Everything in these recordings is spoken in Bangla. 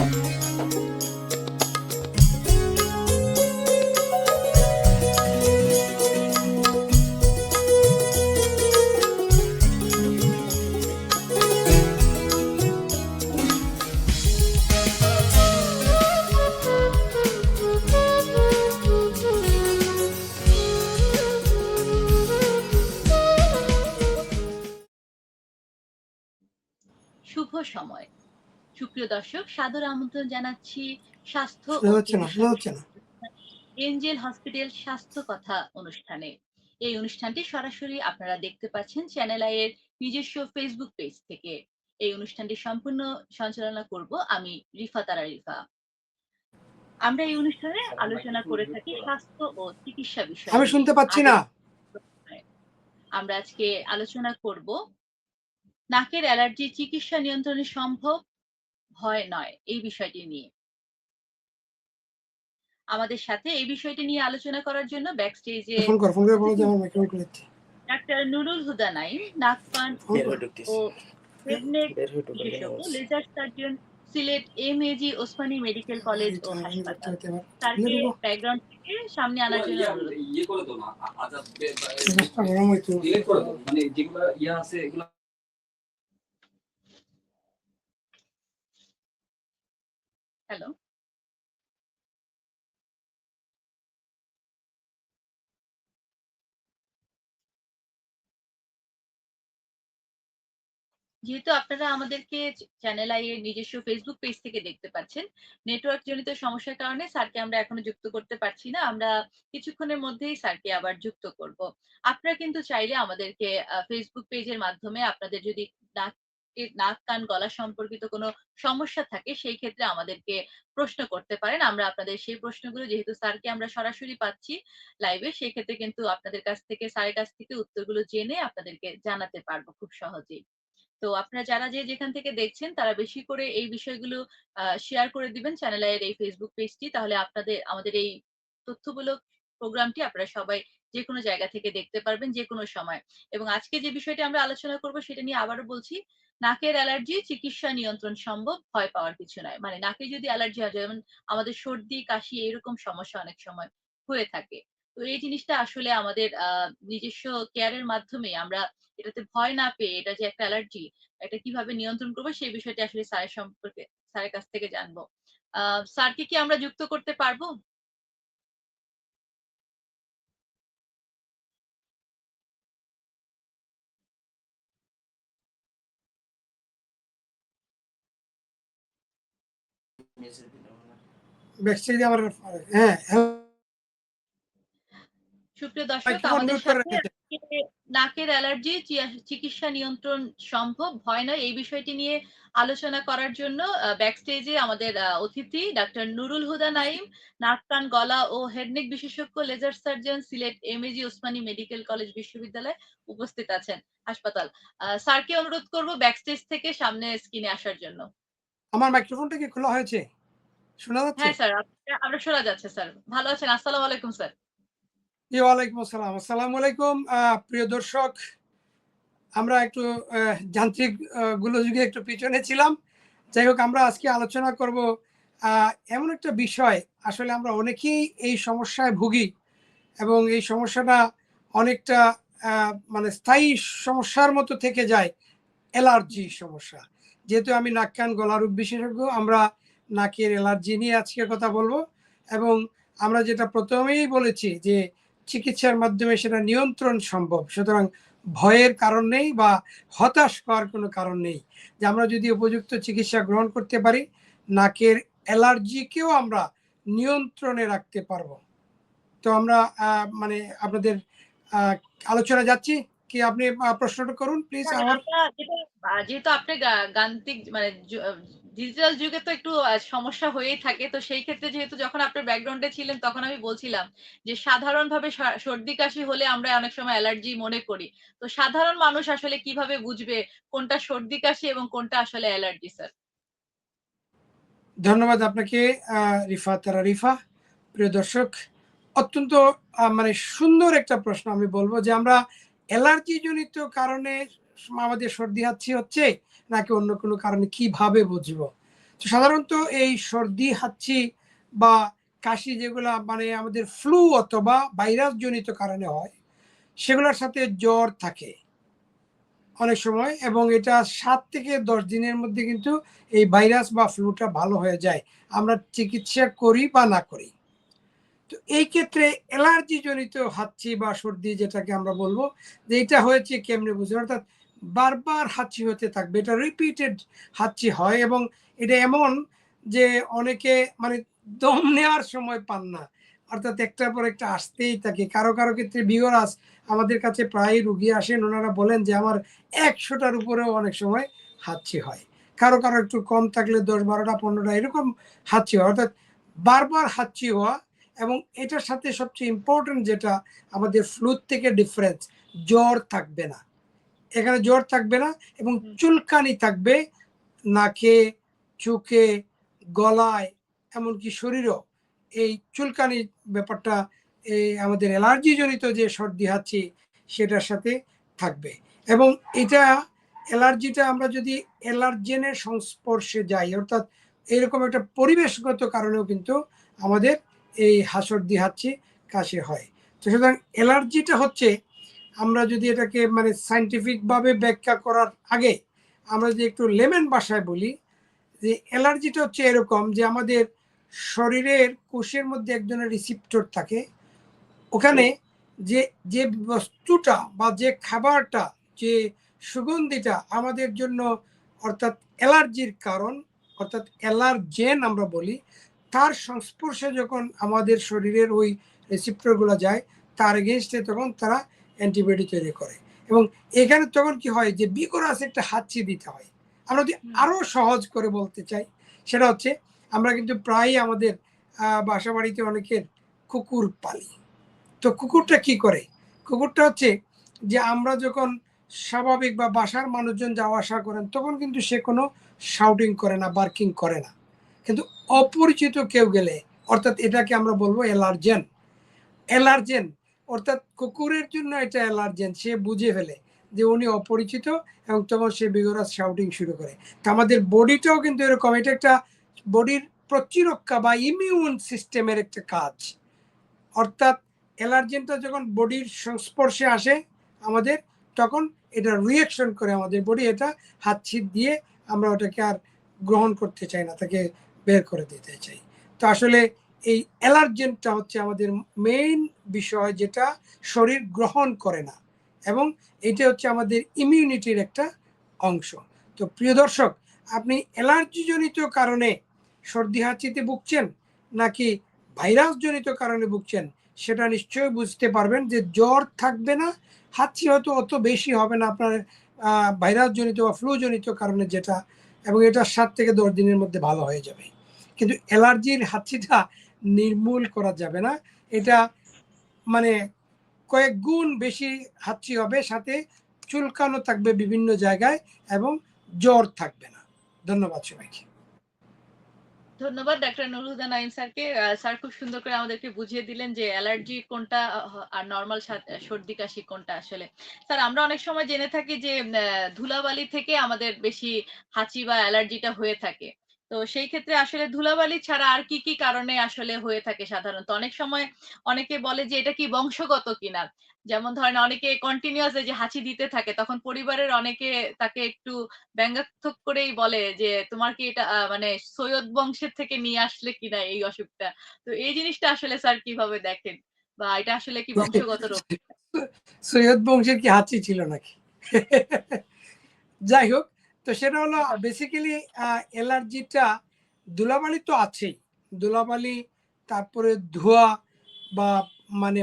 শুভ সময় সুপ্রিয় দর্শক, সাদর আমন্ত্রণ জানাচ্ছি স্বাস্থ্য ও এঞ্জেল হসপিটাল স্বাস্থ্য কথা অনুষ্ঠানে। এই অনুষ্ঠানটি সরাসরি আপনারা দেখতে পাচ্ছেন চ্যানেল আই এর নিজস্ব ফেসবুক পেজ থেকে। এই অনুষ্ঠানটি সম্পূর্ণ সঞ্চালনা করব আমি রিফা তারা রিফা। আমরা এই অনুষ্ঠানে আলোচনা করে থাকি স্বাস্থ্য ও চিকিৎসা বিষয়ে। আমি শুনতে পাচ্ছি না। আমরা আজকে আলোচনা করব নাকের অ্যালার্জি চিকিৎসা নিয়ন্ত্রণে সম্ভব, ভয় নয়, এই বিষয়টি নিয়ে। আমাদের সাথে এই বিষয়টি নিয়ে আলোচনা করার জন্য ব্যাক স্টেজে ডাক্তার নুরুল হুদা নাইম, নাক কান ও হেড নেক বিশেষজ্ঞ, laser surgeon, Sylhet MAG Osmani medical college ও হাসপাতাল। তারকে ব্যাকগ্রাউন্ড থেকে সামনে আনার জন্য অনুরোধ। হ্যালো, যেহেতু আপনারা আমাদেরকে চ্যানেল আই এর নিজস্ব ফেসবুক পেজ থেকে দেখতে পাচ্ছেন, নেটওয়ার্ক জনিত সমস্যার কারণে স্যারকে আমরা এখনো যুক্ত করতে পারছি না। আমরা কিছুক্ষণের মধ্যেই স্যারকে আবার যুক্ত করব। আপনারা কিন্তু চাইলে আমাদেরকে ফেসবুক পেজের মাধ্যমে আপনাদের যদি নাক কান গলা সম্পর্কিত কোনো সমস্যা থাকে সেই ক্ষেত্রে আমাদেরকে প্রশ্ন করতে পারেন। আমরা আপনাদের সেই প্রশ্নগুলো, যেহেতু স্যারকে আমরা সরাসরি পাচ্ছি লাইভে, সেই ক্ষেত্রে কিন্তু আপনাদের কাছ থেকে, স্যারের কাছ থেকে উত্তরগুলো জেনে আপনাদেরকে জানাতে পারবো খুব সহজেই। তো আপনারা যারা যেখান থেকে দেখছেন তারা বেশি করে এই বিষয়গুলো শেয়ার করে দিবেন চ্যানেল আই এর এই ফেসবুক পেজটি। তাহলে আমাদের এই তথ্যমূলক প্রোগ্রামটি আপনারা সবাই যে কোনো জায়গা থেকে দেখতে পারবেন যে কোনো সময়। এবং আজকে যে বিষয়টি আমরা আলোচনা করব সেটা নিয়ে আবারও বলছি, নাকের অ্যালার্জি চিকিৎসা নিয়ন্ত্রণ সম্ভব, ভয় পাওয়ার কিছু নয়। মানে নাকে যদি অ্যালার্জি হয়, যেমন আমাদের সর্দি কাশি এরকম সমস্যা অনেক সময় হয়ে থাকে, তো এই জিনিসটা আসলে আমাদের নিজস্ব কেয়ারের মাধ্যমে আমরা এটাতে ভয় না পেয়ে, এটা যে একটা অ্যালার্জি, এটা কিভাবে নিয়ন্ত্রণ করবো সেই বিষয়টি আসলে স্যারের কাছ থেকে জানবো। স্যারকে কি আমরা যুক্ত করতে পারবো? সুপ্রিয় দর্শক, আমাদের সাথে নাকের অ্যালার্জি চিকিৎসা নিয়ন্ত্রণ সম্ভব, ভয় নয়, এই বিষয়টি নিয়ে আলোচনা করার জন্য ব্যাক স্টেজে আমাদের অতিথি ডাক্তার নুরুল হুদা নাইম, নাক কান গলা ও হেডনেক বিশেষজ্ঞ, laser surgeon, Sylhet MAG Osmani medical college বিশ্ববিদ্যালয় উপস্থিত আছেন, হাসপাতাল। স্যারকে অনুরোধ করব ব্যাক স্টেজ থেকে সামনে স্ক্রিনে আসার জন্য। আমার মাইক্রোফোনটা কি খোলা হয়েছে? শোনা যাচ্ছে? হ্যাঁ স্যার, আমরা শোনা যাচ্ছে স্যার। ভালো আছেন? আসসালামু আলাইকুম স্যার। ওয়ালাইকুম আসসালাম। আসসালামু আলাইকুম। প্রিয় দর্শক, আমরা একটু যান্ত্রিক গোলযোগে একটু পিছনে ছিলাম। যাই হোক, আমরা আজকে আলোচনা করব এমন একটা বিষয়, আসলে আমরা অনেকেই এই সমস্যায় ভুগি এবং এই সমস্যাটা অনেকটা মানে স্থায়ী সমস্যার মতো থেকে যায়, অ্যালার্জি সমস্যা। যেহেতু আমি নাক কান গলা রোগ বিশেষজ্ঞ, আমরা নাকের অ্যালার্জি নিয়ে আজকে কথা বলবো। এবং আমরা যেটা প্রথমেই বলেছি যে চিকিৎসার মাধ্যমে সেটা নিয়ন্ত্রণ সম্ভব, সুতরাং ভয়ের কারণ নেই বা হতাশ হওয়ার কোনো কারণ নেই। যে আমরা যদি উপযুক্ত চিকিৎসা গ্রহণ করতে পারি, নাকের অ্যালার্জিকেও আমরা নিয়ন্ত্রণে রাখতে পারবো। তো আমরা মানে আপনাদের আলোচনা যাচ্ছি কি, আপনি প্রশ্নটা করুন প্লিজ। যেহেতু আপনি গান্ত্রিক মানে ডিজিটাল যুগে তো একটু সমস্যা হয়েই থাকে, তো সেই ক্ষেত্রে যেহেতু যখন আপনার ব্যাকগ্রাউন্ডে ছিলেন তখন আমি বলছিলাম যে সাধারণভাবে সর্দি কাশি হলে আমরা অনেক সময় অ্যালার্জি মনে করি, তো সাধারণ মানুষ আসলে কিভাবে বুঝবে কোনটা সর্দি কাশি এবং কোনটা আসলে অ্যালার্জি? স্যার, ধন্যবাদ আপনাকে রিফা তারা রিফা। প্রিয় দর্শক, অত্যন্ত মানে সুন্দর একটা প্রশ্ন। আমি বলবো যে আমরা অ্যালার্জি জনিত কারণে আমাদের সর্দি হাঁচি হচ্ছে নাকি অন্য কোনো কারণে কিভাবে বুঝবো? তো সাধারণত এই সর্দি হাঁচি বা কাশি যেগুলা মানে আমাদের ফ্লু অথবা ভাইরাস জনিত কারণে হয়, সেগুলোর সাথে জ্বর থাকে অনেক সময়, এবং এটা 7 থেকে 10 দিনের মধ্যে কিন্তু এই ভাইরাস বা ফ্লুটা ভালো হয়ে যায়, আমরা চিকিৎসা করি বা না করি। তো এই ক্ষেত্রে অ্যালার্জি জনিত হাঁচি বা সর্দি যেটাকে আমরা বলবো যে এটা হয়েছে কেমনে বুঝবেন, অর্থাৎ বারবার হাঁচি হতে থাকবে, এটা রিপিটেড হাঁচি হয়, এবং এটা এমন যে অনেকে মানে দম নেওয়ার সময় পান না, অর্থাৎ একটার পর একটা আসতেই থাকে। কারো কারো ক্ষেত্রে বিগরাস আমাদের কাছে প্রায় রুগী আসেন, ওনারা বলেন যে আমার 100টার উপরেও অনেক সময় হাঁচি হয়। কারো কারো একটু কম থাকলে 10, 12টা, 15টা এরকম হাঁচি হয়, অর্থাৎ বারবার হাঁচি হওয়া। এবং এটার সাথে সবচেয়ে ইম্পর্টেন্ট যেটা আমাদের ফ্লুর থেকে ডিফারেন্স, জ্বর থাকবে না, এখানে জ্বর থাকবে না, এবং চুলকানি থাকবে নাকে, চোখে, গলায়, এমনকি শরীরও এই চুলকানি ব্যাপারটা এই আমাদের অ্যালার্জি জনিত যে সর্দি হাঁচি সেটার সাথে থাকবে। এবং এটা অ্যালার্জিটা আমরা যদি অ্যালার্জেনের সংস্পর্শে যাই, অর্থাৎ এরকম একটা পরিবেশগত কারণেও কিন্তু আমাদের এই সর্দি হাঁচি কাশি হয়। তো সুতরাং অ্যালার্জিটা হচ্ছে, আমরা যদি এটাকে মানে সায়েন্টিফিকভাবে ব্যাখ্যা করার আগে আমরা যদি একটু লেমেন ভাষায় বলি যে অ্যালার্জিটা হচ্ছে এরকম যে আমাদের শরীরের কোষের মধ্যে এক ধরনের রিসিপ্টর থাকে, ওখানে যে যে বস্তুটা বা যে খাবারটা, যে সুগন্ধিটা আমাদের জন্য অর্থাৎ অ্যালার্জির কারণ, অর্থাৎ অ্যালার্জেন আমরা বলি, তার সংস্পর্শে যখন আমাদের শরীরের ওই রিসিপ্টরগুলো যায়, তার এগেনস্টে তখন তারা অ্যান্টিবডি তৈরি করে। এবং এখানে তখন কি হয় যে বিকরাস একটা হাঁচি দিতে হয়। আমরা যদি আরো সহজ করে বলতে চাই, সেটা হচ্ছে আমরা কিন্তু প্রায়ই আমাদের বাসা বাড়িতে অনেকের কুকুর পালি। তো কুকুরটা কি করে? কুকুরটা হচ্ছে যে আমরা যখন স্বাভাবিক বা বাসার মানুষজন যাওয়া আসা করেন তখন কিন্তু সে কোনো শাউটিং করে না, বার্কিং করে না। কিন্তু অপরিচিত কেউ গেলে, অর্থাৎ এটাকে আমরা বলবো অ্যালার্জেন। অ্যালার্জেন অর্থাৎ কুকুরের জন্য এটা অ্যালার্জেন, সে বুঝে ফেলে যে উনি অপরিচিত, এবং তখন সে বিগরাস শাউটিং শুরু করে। তো আমাদের বডিটাও কিন্তু এরকম, এটা একটা বডির প্রতিরক্ষা বা ইমিউন সিস্টেমের একটা কাজ। অর্থাৎ অ্যালার্জেনটা যখন বডির সংস্পর্শে আসে আমাদের, তখন এটা রিয়াকশন করে আমাদের বডি, এটা হাতছি দিয়ে আমরা ওটাকে আর গ্রহণ করতে চাই না, তাকে বের করে দিতে চাই। তো আসলে এই অ্যালার্জেনটা হচ্ছে আমাদের মেইন বিষয়, যেটা শরীর গ্রহণ করে না, এবং এটা হচ্ছে আমাদের ইমিউনিটির একটা অংশ। তো প্রিয় দর্শক, আপনি অ্যালার্জিজনিত কারণে সর্দি হাঁচিতে ভুগছেন নাকি ভাইরাস জনিত কারণে ভুগছেন, সেটা নিশ্চয়ই বুঝতে পারবেন যে জ্বর থাকবে না, হাঁচি হয়তো অত বেশি হবে না আপনার ভাইরাস জনিত বা ফ্লু জনিত কারণে যেটা, এবং এটা 7 থেকে 10 দিনের মধ্যে ভালো হয়ে যাবে। কিন্তু অ্যালার্জির হাঁচিটা নির্মূল করা যাবে না, এটা মানে কয়েক গুণ বেশি হাঁচি হবে, সাথে চুলকানো থাকবে বিভিন্ন জায়গায়, এবং জ্বর থাকবে না। ধন্যবাদ সবাইকে। ধন্যবাদ ডাক্তার নুরুল হুদা নাইম স্যারকে। স্যার খুব সুন্দর করে আমাদেরকে বুঝিয়ে দিলেন যে অ্যালার্জি কোনটা আর নরমাল সর্দি কাশি কোনটা আসলে। স্যার আমরা অনেক সময় জেনে থাকি যে ধুলাবালি থেকে আমাদের বেশি হাঁচি বা অ্যালার্জিটা হয়ে থাকে। তো সেই ক্ষেত্রে আসলে ধুলাবালি ছাড়া আর কি, কি কারণে আসলে হয়ে থাকে সাধারণত? অনেক সময় অনেকে বলে যে এটা কি বংশগত কিনা? যেমন ধরেন অনেকে কন্টিনিউয়াস এই যে হাঁচি দিতে থাকে, তখন পরিবারের অনেকে তাকে একটু ব্যঙ্গাত্মক করেই বলে যে তোমার কি এটা মানে সৈয়দ বংশের থেকে নিয়ে আসলে কিনা এই অসুখটা। তো এই জিনিসটা আসলে স্যার কিভাবে দেখেন? বা এটা আসলে কি বংশগত রোগ? সৈয়দ বংশের কি হাঁচি ছিল নাকি? যাই হোক, তো সেটা হলো বেসিক্যালি অ্যালার্জিটা ধুলাবালি তো আছেই। ধুলাবালি, তারপরে ধোঁয়া বা মানে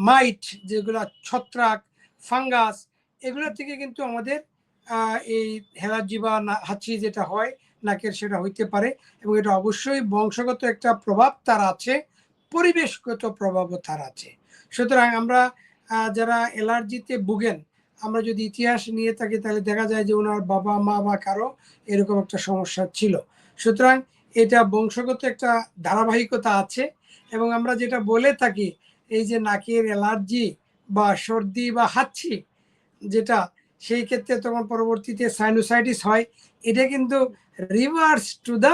মাইট, যেগুলো ছত্রাক, ফাঙ্গাস, এগুলো থেকে কিন্তু আমাদের এই অ্যালার্জি বা হাঁচি যেটা হয় নাকের, সেটা হইতে পারে, এবং এটা অবশ্যই বংশগত একটা প্রভাব তার আছে, পরিবেশগত প্রভাবও তার আছে। সুতরাং আমরা যারা অ্যালার্জিতে ভুগেন, আমরা যদি ইতিহাস নিয়ে থাকি তাহলে দেখা যায় যে ওনার বাবা মা বা কারো এরকম একটা সমস্যা ছিল। সুতরাং এটা বংশগত একটা ধারাবাহিকতা আছে। এবং আমরা যেটা বলে থাকি এই যে নাকের অ্যালার্জি বা সর্দি বা হাঁচি যেটা, সেই ক্ষেত্রে তখন পরবর্তীতে সাইনোসাইটিস হয়, এটা কিন্তু রিভার্স টু দ্য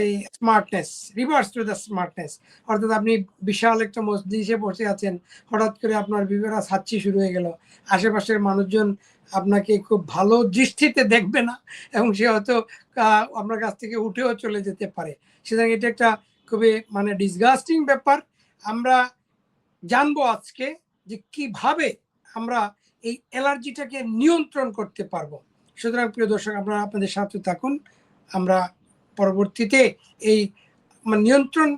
এই sinusitis. Smartness, reverse to the smartness. অর্থাৎ আপনি বিশাল একটা মজলিসে বসে আছেন, হঠাৎ করে আপনার বিবেরা ছাচ্ছি শুরু হয়ে গেল, আশেপাশের মানুষজন আপনাকে খুব ভালো দৃষ্টিতে দেখবে না এবং সে হয়তো আপনার কাছ থেকে উঠেও চলে যেতে পারে। সুতরাং এটা একটা খুবই মানে ডিসগাস্টিং ব্যাপার। আমরা জানবো আজকে যে কিভাবে আমরা এই অ্যালার্জিটাকে নিয়ন্ত্রণ করতে পারবো। সুতরাং প্রিয় দর্শক, আপনারা আপনাদের সাথে থাকুন। আমরা পরবর্তীতে এই নিয়ন্ত্রণ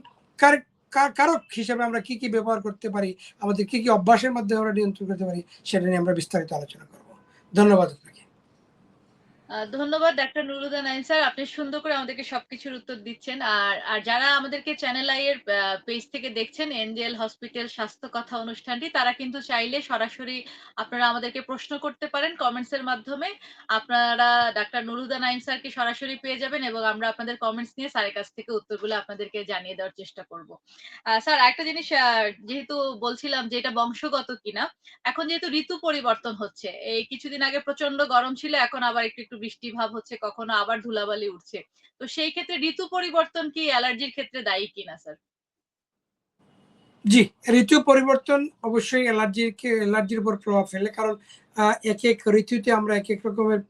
কারক হিসেবে আমরা কি কি ব্যবহার করতে পারি, আমাদের কি কি অভ্যাসের মাধ্যমে আমরা নিয়ন্ত্রণ করতে পারি, সেটা নিয়ে আমরা বিস্তারিত আলোচনা করব। ধন্যবাদ আপনাকে। ধন্যবাদ ডাক্তার নুরুল হুদা নাইম স্যার, আপনি সুন্দর করে আমাদেরকে সবকিছুর উত্তর দিচ্ছেন। আর যারা আমাদেরকে চ্যানেল আই এর পেজ থেকে দেখছেন, এনজেল হসপিটাল স্বাস্থ্য কথা অনুষ্ঠানটি, তারা কিন্তু চাইলে সরাসরি আপনারা আমাদেরকে প্রশ্ন করতে পারেন কমেন্টস এর মাধ্যমে। আপনারা ডাক্তার নুরুল হুদা নাইম স্যারকে সরাসরি পেয়ে যাবেন এবং আমরা আপনাদের কমেন্টস নিয়ে স্যারের কাছ থেকে উত্তরগুলো আপনাদেরকে জানিয়ে দেওয়ার চেষ্টা করব। স্যার, একটা জিনিস যেহেতু বলছিলাম যে এটা বংশগত কিনা, এখন যেহেতু ঋতু পরিবর্তন হচ্ছে, এই কিছুদিন আগে প্রচন্ড গরম ছিল, এখন আবার একটু একটু বৃষ্টি ভাব হচ্ছে, কখনো আবার ধুলাবালি উঠছে। তো সেই ক্ষেত্রে ঋতু পরিবর্তন কি অ্যালার্জির ক্ষেত্রে দায়ী কিনা স্যার? জি, ঋতু পরিবর্তন অবশ্যই অ্যালার্জির উপর প্রভাব ফেলে। কারণ এক এক ঋতুতে আমরা এক এক রকমের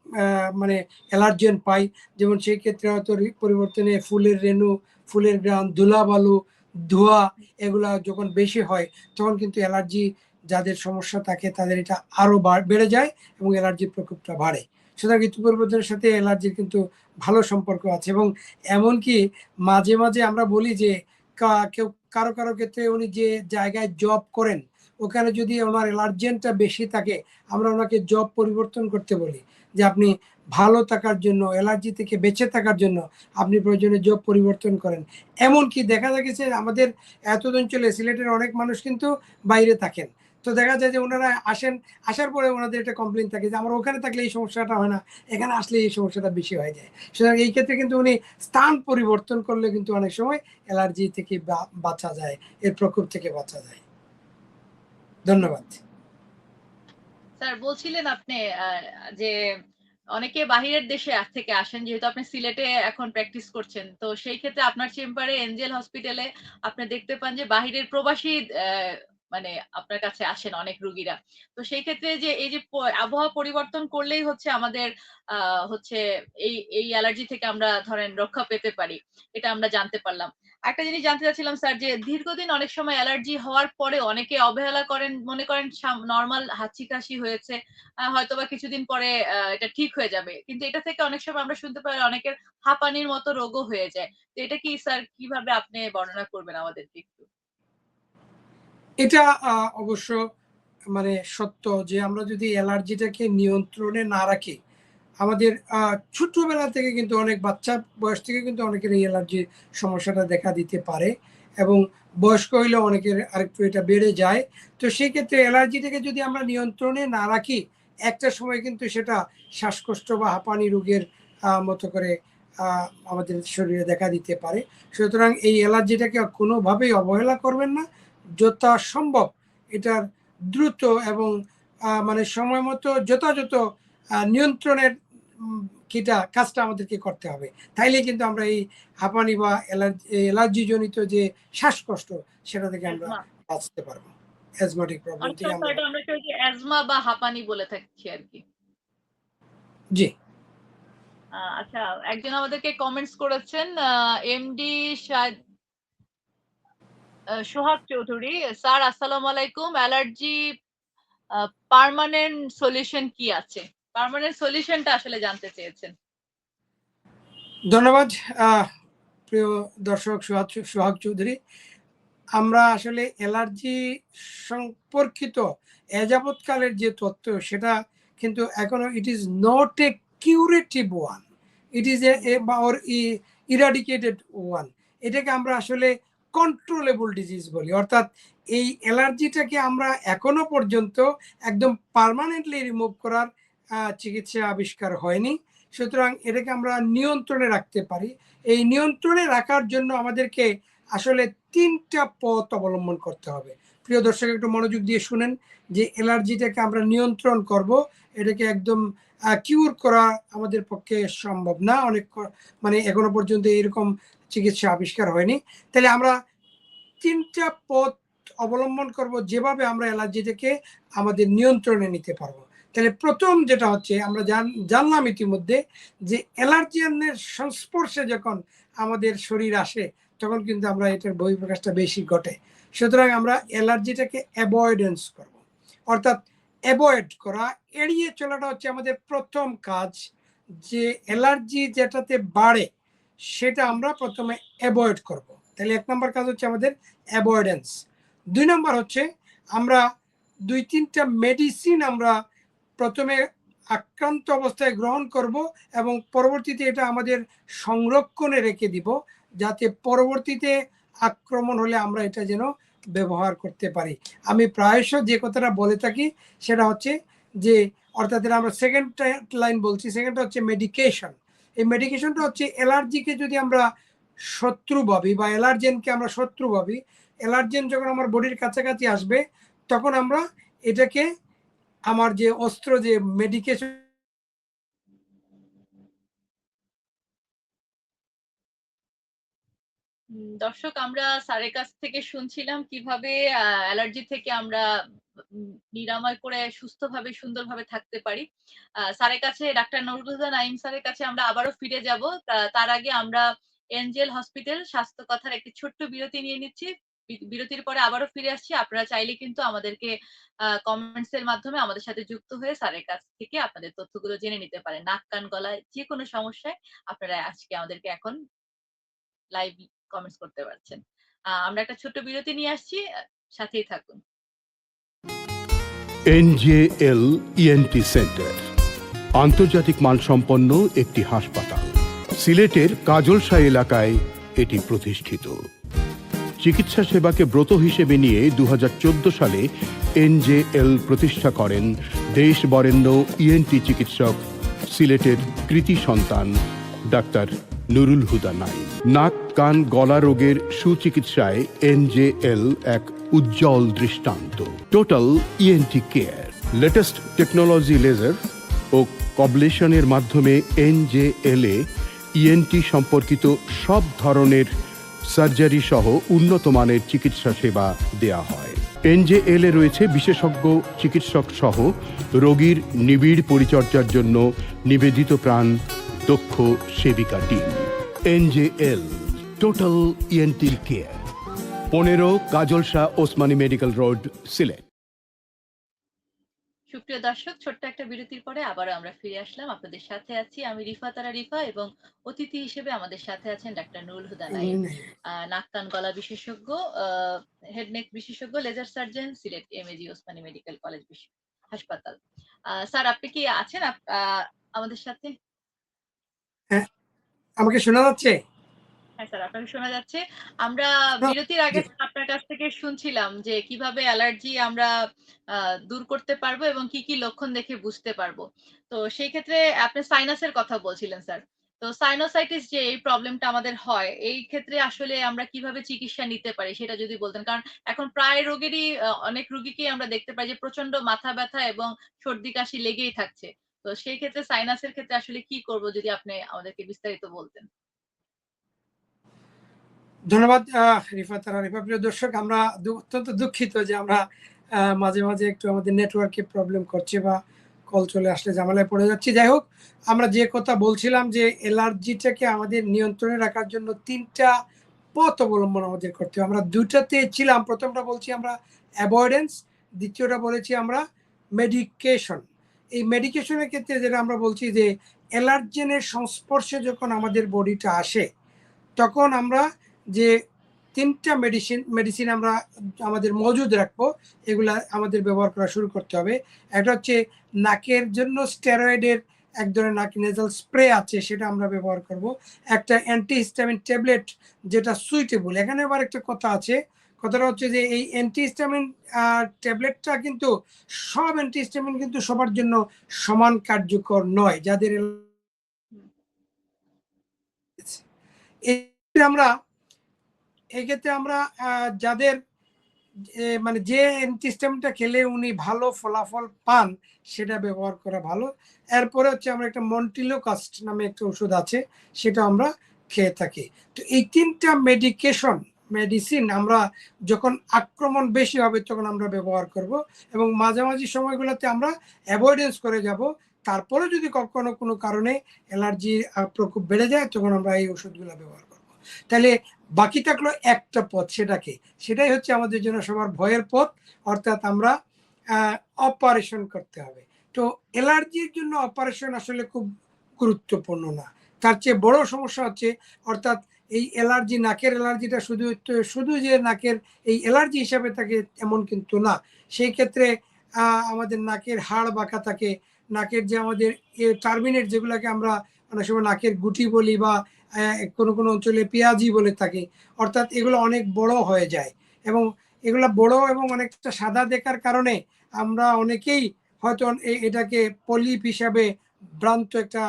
মানে অ্যালার্জেন পাই। যেমন সেই ক্ষেত্রে হয়তো পরিবর্তনে ফুলের রেণু, ফুলের গ্রান, ধুলাবালু, ধোঁয়া এগুলা যখন বেশি হয়, তখন কিন্তু অ্যালার্জি যাদের সমস্যা থাকে তাদের এটা আরো বেড়ে যায় এবং অ্যালার্জির প্রকোপটা বাড়ে। সুতরাং ঋতু পরিবর্তনের সাথে অ্যালার্জির কিন্তু ভালো সম্পর্ক আছে এবং এমনকি মাঝে মাঝে আমরা বলি যে কেউ কারো কারো ক্ষেত্রে উনি যে জায়গায় জব করেন ওখানে যদি ওনার অ্যালার্জেনটা বেশি থাকে, আমরা ওনাকে জব পরিবর্তন করতে বলি যে আপনি ভালো থাকার জন্য, অ্যালার্জি থেকে বেঁচে থাকার জন্য আপনি প্রয়োজনে জব পরিবর্তন করেন। এমনকি দেখা গেছে আমাদের এত অঞ্চলে সিলেটের অনেক মানুষ কিন্তু বাইরে থাকেন। তো দেখা যায় যে ওনারা আসার পরে ওনাদের একটা কমপ্লেন থাকে যে আমার ওখানে থাকলে এই সমস্যাটা হয় না, এখানে আসলে এই সমস্যাটা বেশি হয়ে যায়। সুতরাং এই ক্ষেত্রে কিন্তু উনি স্থান পরিবর্তন করলে কিন্তু অনেক সময় অ্যালার্জি থেকে বাঁচা যায়, এর প্রকোপ থেকে বাঁচা যায়। ধন্যবাদ। স্যার, বলছিলেন আপনি যে অনেকে বাহিরের দেশে থেকে আসেন, যেহেতু আপনি সিলেটে এখন প্র্যাকটিস করছেন, তো সেই ক্ষেত্রে আপনার চেম্বারে এনজেল হসপিটালে আপনি দেখতে পান যে বাহিরের প্রবাসী মানে আপনার কাছে আসেন অনেক রুগীরা। তো সেই ক্ষেত্রে যে এই যে আবহাওয়া পরিবর্তন করলেই হচ্ছে আমাদের হচ্ছে এই অ্যালার্জি থেকে আমরা ধরেন রক্ষা পেতে পারি, এটা আমরা জানতে পারলাম। একটা জিনিস জানতে চাচ্ছিলাম স্যার, যে দীর্ঘদিন অনেক সময় অ্যালার্জি হওয়ার পরে অনেকে অবহেলা করেন, মনে করেন নরমাল হাঁচি কাশি হয়েছে, হয়তোবা কিছুদিন পরে এটা ঠিক হয়ে যাবে, কিন্তু এটা থেকে অনেক সময় আমরা শুনতে পাই অনেকের হাঁপানির মতো রোগও হয়ে যায়। তো এটা কি স্যার কিভাবে আপনি বর্ণনা করবেন আমাদেরকে একটু? এটা অবশ্য সত্য যে আমরা যদি অ্যালার্জিটাকে নিয়ন্ত্রণে না রাখি, আমাদের ছোটবেলা থেকে কিন্তু অনেক বাচ্চা বয়স থেকে কিন্তু অনেকের এই অ্যালার্জির সমস্যাটা দেখা দিতে পারে এবং বয়স্ক হইলে অনেকের আরেকটু এটা বেড়ে যায়। তো সেই ক্ষেত্রে অ্যালার্জিটাকে যদি আমরা নিয়ন্ত্রণে না রাখি, একটা সময় কিন্তু সেটা শ্বাসকষ্ট বা হাঁপানি রোগের মতো করে আমাদের শরীরে দেখা দিতে পারে। সুতরাং এই অ্যালার্জিটাকে কোনোভাবেই অবহেলা করবেন না। যথাসম্ভব এটার দ্রুত এবং সময় মতো যথাযথ নিয়ন্ত্রণের কাজটা আমাদেরকে করতে হবে। তাইলে কিন্তু আমরা এই হাঁপানি বা অ্যালার্জি জনিত যে শ্বাসকষ্ট সেটা থেকে আমরা বাঁচতে পারবো। অ্যাজমাটিক প্রবলেম অনেক থেকে সময় এটা আমরা কেউ অ্যাজমা বা হাঁপানি বলে থাকি আরকি। জি। আচ্ছা, একজন আমাদেরকে কমেন্টস করেছেন, এমডি সোহাগ চৌধুরী। স্যার, আসসালামু আলাইকুম। অ্যালার্জি পার্মানেন্ট সলিউশন কি আছে? পার্মানেন্ট সলিউশনটা আসলে জানতে চেয়েছেন। ধন্যবাদ প্রিয় দর্শক সোহাগ চৌধুরী। আমরা আসলে অ্যালার্জি সম্পর্কিত এযাবৎকালের যে তথ্য সেটা কিন্তু এখনো it is not a curative one, it is a or eradicated one. এটাকে আমরা আসলে কন্ট্রোলেবল ডিজিজ বলি। অর্থাৎ এই অ্যালার্জিটাকে আমরা এখনো পর্যন্ত একদম পার্মানেন্টলি রিমুভ করার চিকিৎসা আবিষ্কার হয়নি। সুতরাং এটাকে আমরা নিয়ন্ত্রণে রাখতে পারি। এই নিয়ন্ত্রণে রাখার জন্য আমাদেরকে আসলে ৩টা পথ অবলম্বন করতে হবে। প্রিয় দর্শক একটু মনোযোগ দিয়ে শুনেন যে অ্যালার্জিটাকে আমরা নিয়ন্ত্রণ করব, এটাকে একদম কিউর করা আমাদের পক্ষে সম্ভব না, অনেক মানে এখনো পর্যন্ত এরকম চিকিৎসা আবিষ্কার হয়নি। তাহলে আমরা 3টা পথ অবলম্বন করব যেভাবে আমরা অ্যালার্জিটাকে আমাদের নিয়ন্ত্রণে নিতে পারবো। তাহলে প্রথম যেটা হচ্ছে, আমরা জানলাম ইতিমধ্যে যে অ্যালার্জেনের সংস্পর্শে যখন আমাদের শরীর আসে তখন কিন্তু আমরা এটার বহিঃপ্রকাশটা বেশি ঘটে। সুতরাং আমরা অ্যালার্জিটাকে অ্যাভয়েডেন্স করব, অর্থাৎ অ্যাভয়েড করা, এড়িয়ে চলাটা হচ্ছে আমাদের প্রথম কাজ। যে অ্যালার্জি যেটাতে বাড়ে সেটা আমরা প্রথমে অ্যাভয়েড করব। তাহলে 1 নম্বর কাজ হচ্ছে আমাদের অ্যাভয়েডেন্স। 2 নম্বর হচ্ছে আমরা 2-3টা মেডিসিন আমরা প্রথমে আক্রান্ত অবস্থায় গ্রহণ করব এবং পরবর্তীতে এটা আমাদের সংরক্ষণে রেখে দিব, যাতে পরবর্তীতে আক্রমণ হলে আমরা এটা যেন ব্যবহার করতে পারি। আমি প্রায়শ যে কথাটা বলে থাকি সেটা হচ্ছে যে, অর্থাৎ আমরা সেকেন্ড লাইন বলছি, সেকেন্ডটা হচ্ছে মেডিকেশন। এই মেডিকেশনটা হচ্ছে অ্যালার্জিকে যদি আমরা শত্রু ভাবি বা অ্যালার্জেনকে আমরা শত্রু ভাবি, অ্যালার্জেন যখন আমার বডির কাছাকাছি আসবে তখন আমরা এটাকে আমার যে অস্ত্র যে মেডিকেশন দর্শক, আমরা স্যারের কাছ থেকে শুনছিলাম কিভাবে অ্যালার্জি থেকে আমরা নিরাময় করে সুস্থভাবে সুন্দরভাবে থাকতে পারি। স্যারের কাছে, ডাক্তার নুরুল হুদা নাইম স্যারের কাছে আমরা আবারও ফিরে যাব। তার আগে আমরা এনজেল হসপিটাল স্বাস্থ্য কথার একটি ছোট্ট বিরতি নিয়ে নিচ্ছি। বিরতির পরে আবারও ফিরে আসছি। আপনারা চাইলে কিন্তু আমাদেরকে কমেন্টস এর মাধ্যমে আমাদের সাথে যুক্ত হয়ে স্যারের কাছ থেকে আপনাদের তথ্যগুলো জেনে নিতে পারেন। নাক, কান, গলায় যেকোনো সমস্যায় আপনারা আজকে আমাদেরকে এখন লাইভ কমেন্টস করতে পারছেন। আমরা একটা ছোট্ট বিরতি নিয়ে আসছি। সাথেই থাকুন। এনজেএল ইএনটি সেন্টার আন্তর্জাতিক মানসম্পন্ন একটি হাসপাতাল। সিলেটের কাজলশাহ এলাকায় এটি প্রতিষ্ঠিত। চিকিৎসা সেবাকে ব্রত হিসেবে নিয়ে 2014 সালে এনজেএল প্রতিষ্ঠা করেন দেশ বরেণ্য ইএনটি চিকিৎসক, সিলেটের কৃতি সন্তান ডাক্তার নুরুল হুদা নাইম। নাক, কান, গলা রোগের সুচিকিৎসায় এনজেএল এক উজ্জ্বল দৃষ্টান্ত। Total ENT care, latest technology, laser ও কবলেশনের মাধ্যমে এনজেএল এ ইএনটি সম্পর্কিত সব ধরনের সার্জারি সহ উন্নত মানের চিকিৎসা সেবা দেয়া হয়। এনজেএল এ রয়েছে বিশেষজ্ঞ চিকিৎসক সহ রোগীর নিবিড় পরিচর্যার জন্য নিবেদিত প্রাণ দক্ষ সেবিকা team. NJL total ENT care, 15 Kajalshah Osmani medical road, Sylhet. সুপ্রিয় দর্শক, ছোট্ট একটা বিরতির পরে আবারও আমরা ফিরে আসলাম। আপনাদের সাথে আছি আমি রিফা তারা রিফা, এবং অতিথি হিসেবে আমাদের সাথে আছেন ডাক্তার নুরুল হুদা নাইম, নাক, কান, গলা বিশেষজ্ঞ, হেড নেক বিশেষজ্ঞ, laser surgeon, Sylhet MAG Osmani medical college হাসপাতাল। স্যার, আপনি কি আছেন আমাদের সাথে? হ্যাঁ, আমাকে শোনা যাচ্ছে? হ্যাঁ স্যার, আপনাকে শোনা যাচ্ছে। আমরা বিরতির আগে আপনার কাছ থেকে শুনছিলাম যে কিভাবে অ্যালার্জি আমরা দূর করতে পারবো এবং কি কি লক্ষণ দেখে বুঝতে পারবো। তো সেই ক্ষেত্রে আপনি সাইনাসের কথা বলছিলেন স্যার। তো সাইনোসাইটিস যে এই প্রবলেমটা আমাদের হয়, এই ক্ষেত্রে আসলে আমরা কিভাবে চিকিৎসা নিতে পারি সেটা যদি বলতেন। কারণ এখন প্রায় রোগেরই অনেক রোগীকেই আমরা দেখতে পাই যে প্রচন্ড মাথা ব্যথা এবং সর্দি কাশি লেগেই থাকছে। তো সেই ক্ষেত্রে সাইনাসের ক্ষেত্রে আসলে কি করব, যদি আপনি আমাদেরকে বিস্তারিত বলতেন। ধন্যবাদ রিফা তারা রিফা। প্রিয় দর্শক, আমরা অত্যন্ত দুঃখিত যে আমরা মাঝে মাঝে একটু আমাদের নেটওয়ার্কে প্রবলেম করছে বা কল চলে আসলে ঝামেলায় পড়ে যাচ্ছি। যাই হোক, আমরা যে কথা বলছিলাম যে অ্যালার্জিটাকে আমাদের নিয়ন্ত্রণে রাখার জন্য 3টা পথ অবলম্বন আমাদের করতে হবে। আমরা 2টাতে ছিলাম। প্রথমটা বলছি আমরা অ্যাভয়েডেন্স, দ্বিতীয়টা বলেছি আমরা মেডিকেশন। এই মেডিকেশনের ক্ষেত্রে যেটা আমরা বলছি যে অ্যালার্জেনের সংস্পর্শে যখন আমাদের বডিটা আসে তখন আমরা যে 3টা মেডিসিন আমরা আমাদের মজুদ রাখবো, এগুলা আমাদের ব্যবহার করা শুরু করতে হবে। একটা হচ্ছে নাকের জন্য স্টেরয়েডের এক ধরনের নাক নেজাল স্প্রে আছে, সেটা আমরা ব্যবহার করব। একটা অ্যান্টিহিস্টামিন ট্যাবলেট যেটা সুইটেবল। এখানে আবার একটা কথা আছে, কথাটা হচ্ছে যে এই অ্যান্টিহিস্টামিন ট্যাবলেটটা কিন্তু সব অ্যান্টিহিস্টামিন কিন্তু সবার জন্য সমান কার্যকর নয়। যাদের আমরা এক্ষেত্রে আমরা যাদের মানে যে অ্যান্টিহিস্টামিনটা খেলে উনি ভালো ফলাফল পান সেটা ব্যবহার করা ভালো। এরপরে হচ্ছে আমরা একটা মন্টিলোকাস্ট নামে একটা ওষুধ আছে, সেটা আমরা খেয়ে থাকি। তো এই 3টা মেডিসিন আমরা যখন আক্রমণ বেশি হবে তখন আমরা ব্যবহার করব, এবং মাঝামাঝি সময়গুলোতে আমরা অ্যাভয়েডেন্স করে যাব। তারপরে যদি কখনো কোনো কারণে অ্যালার্জির প্রকোপ বেড়ে যায় তখন আমরা এই ওষুধগুলো ব্যবহার করব। তাহলে বাকি থাকলো একটা পথ, সেটাই হচ্ছে আমাদের জন্য সবার ভয়ের পথ, অর্থাৎ আমরা অপারেশন করতে হবে। তো অ্যালার্জির জন্য অপারেশন আসলে খুব গুরুত্বপূর্ণ না, তার চেয়ে বড় সমস্যা হচ্ছে, অর্থাৎ এই অ্যালার্জি, নাকের অ্যালার্জিটা শুধু যে নাকের এই অ্যালার্জি হিসাবে থাকে এমন কিন্তু না। সেই ক্ষেত্রে আমাদের নাকের হাড় বাঁকা থাকে, নাকের যে আমাদের টার্মিনেট, যেগুলোকে আমরা অনেক সময় নাকের গুটি বলি বা কোনো কোনো অঞ্চলে পেঁয়াজি বলে থাকে, অর্থাৎ এগুলো অনেক বড় হয়ে যায়, এবং এগুলো বড় এবং অনেকটা সাদা দেখার কারণে আমরা অনেকেই হয়তো এটাকে পলিপ হিসাবে ভ্রান্ত একটা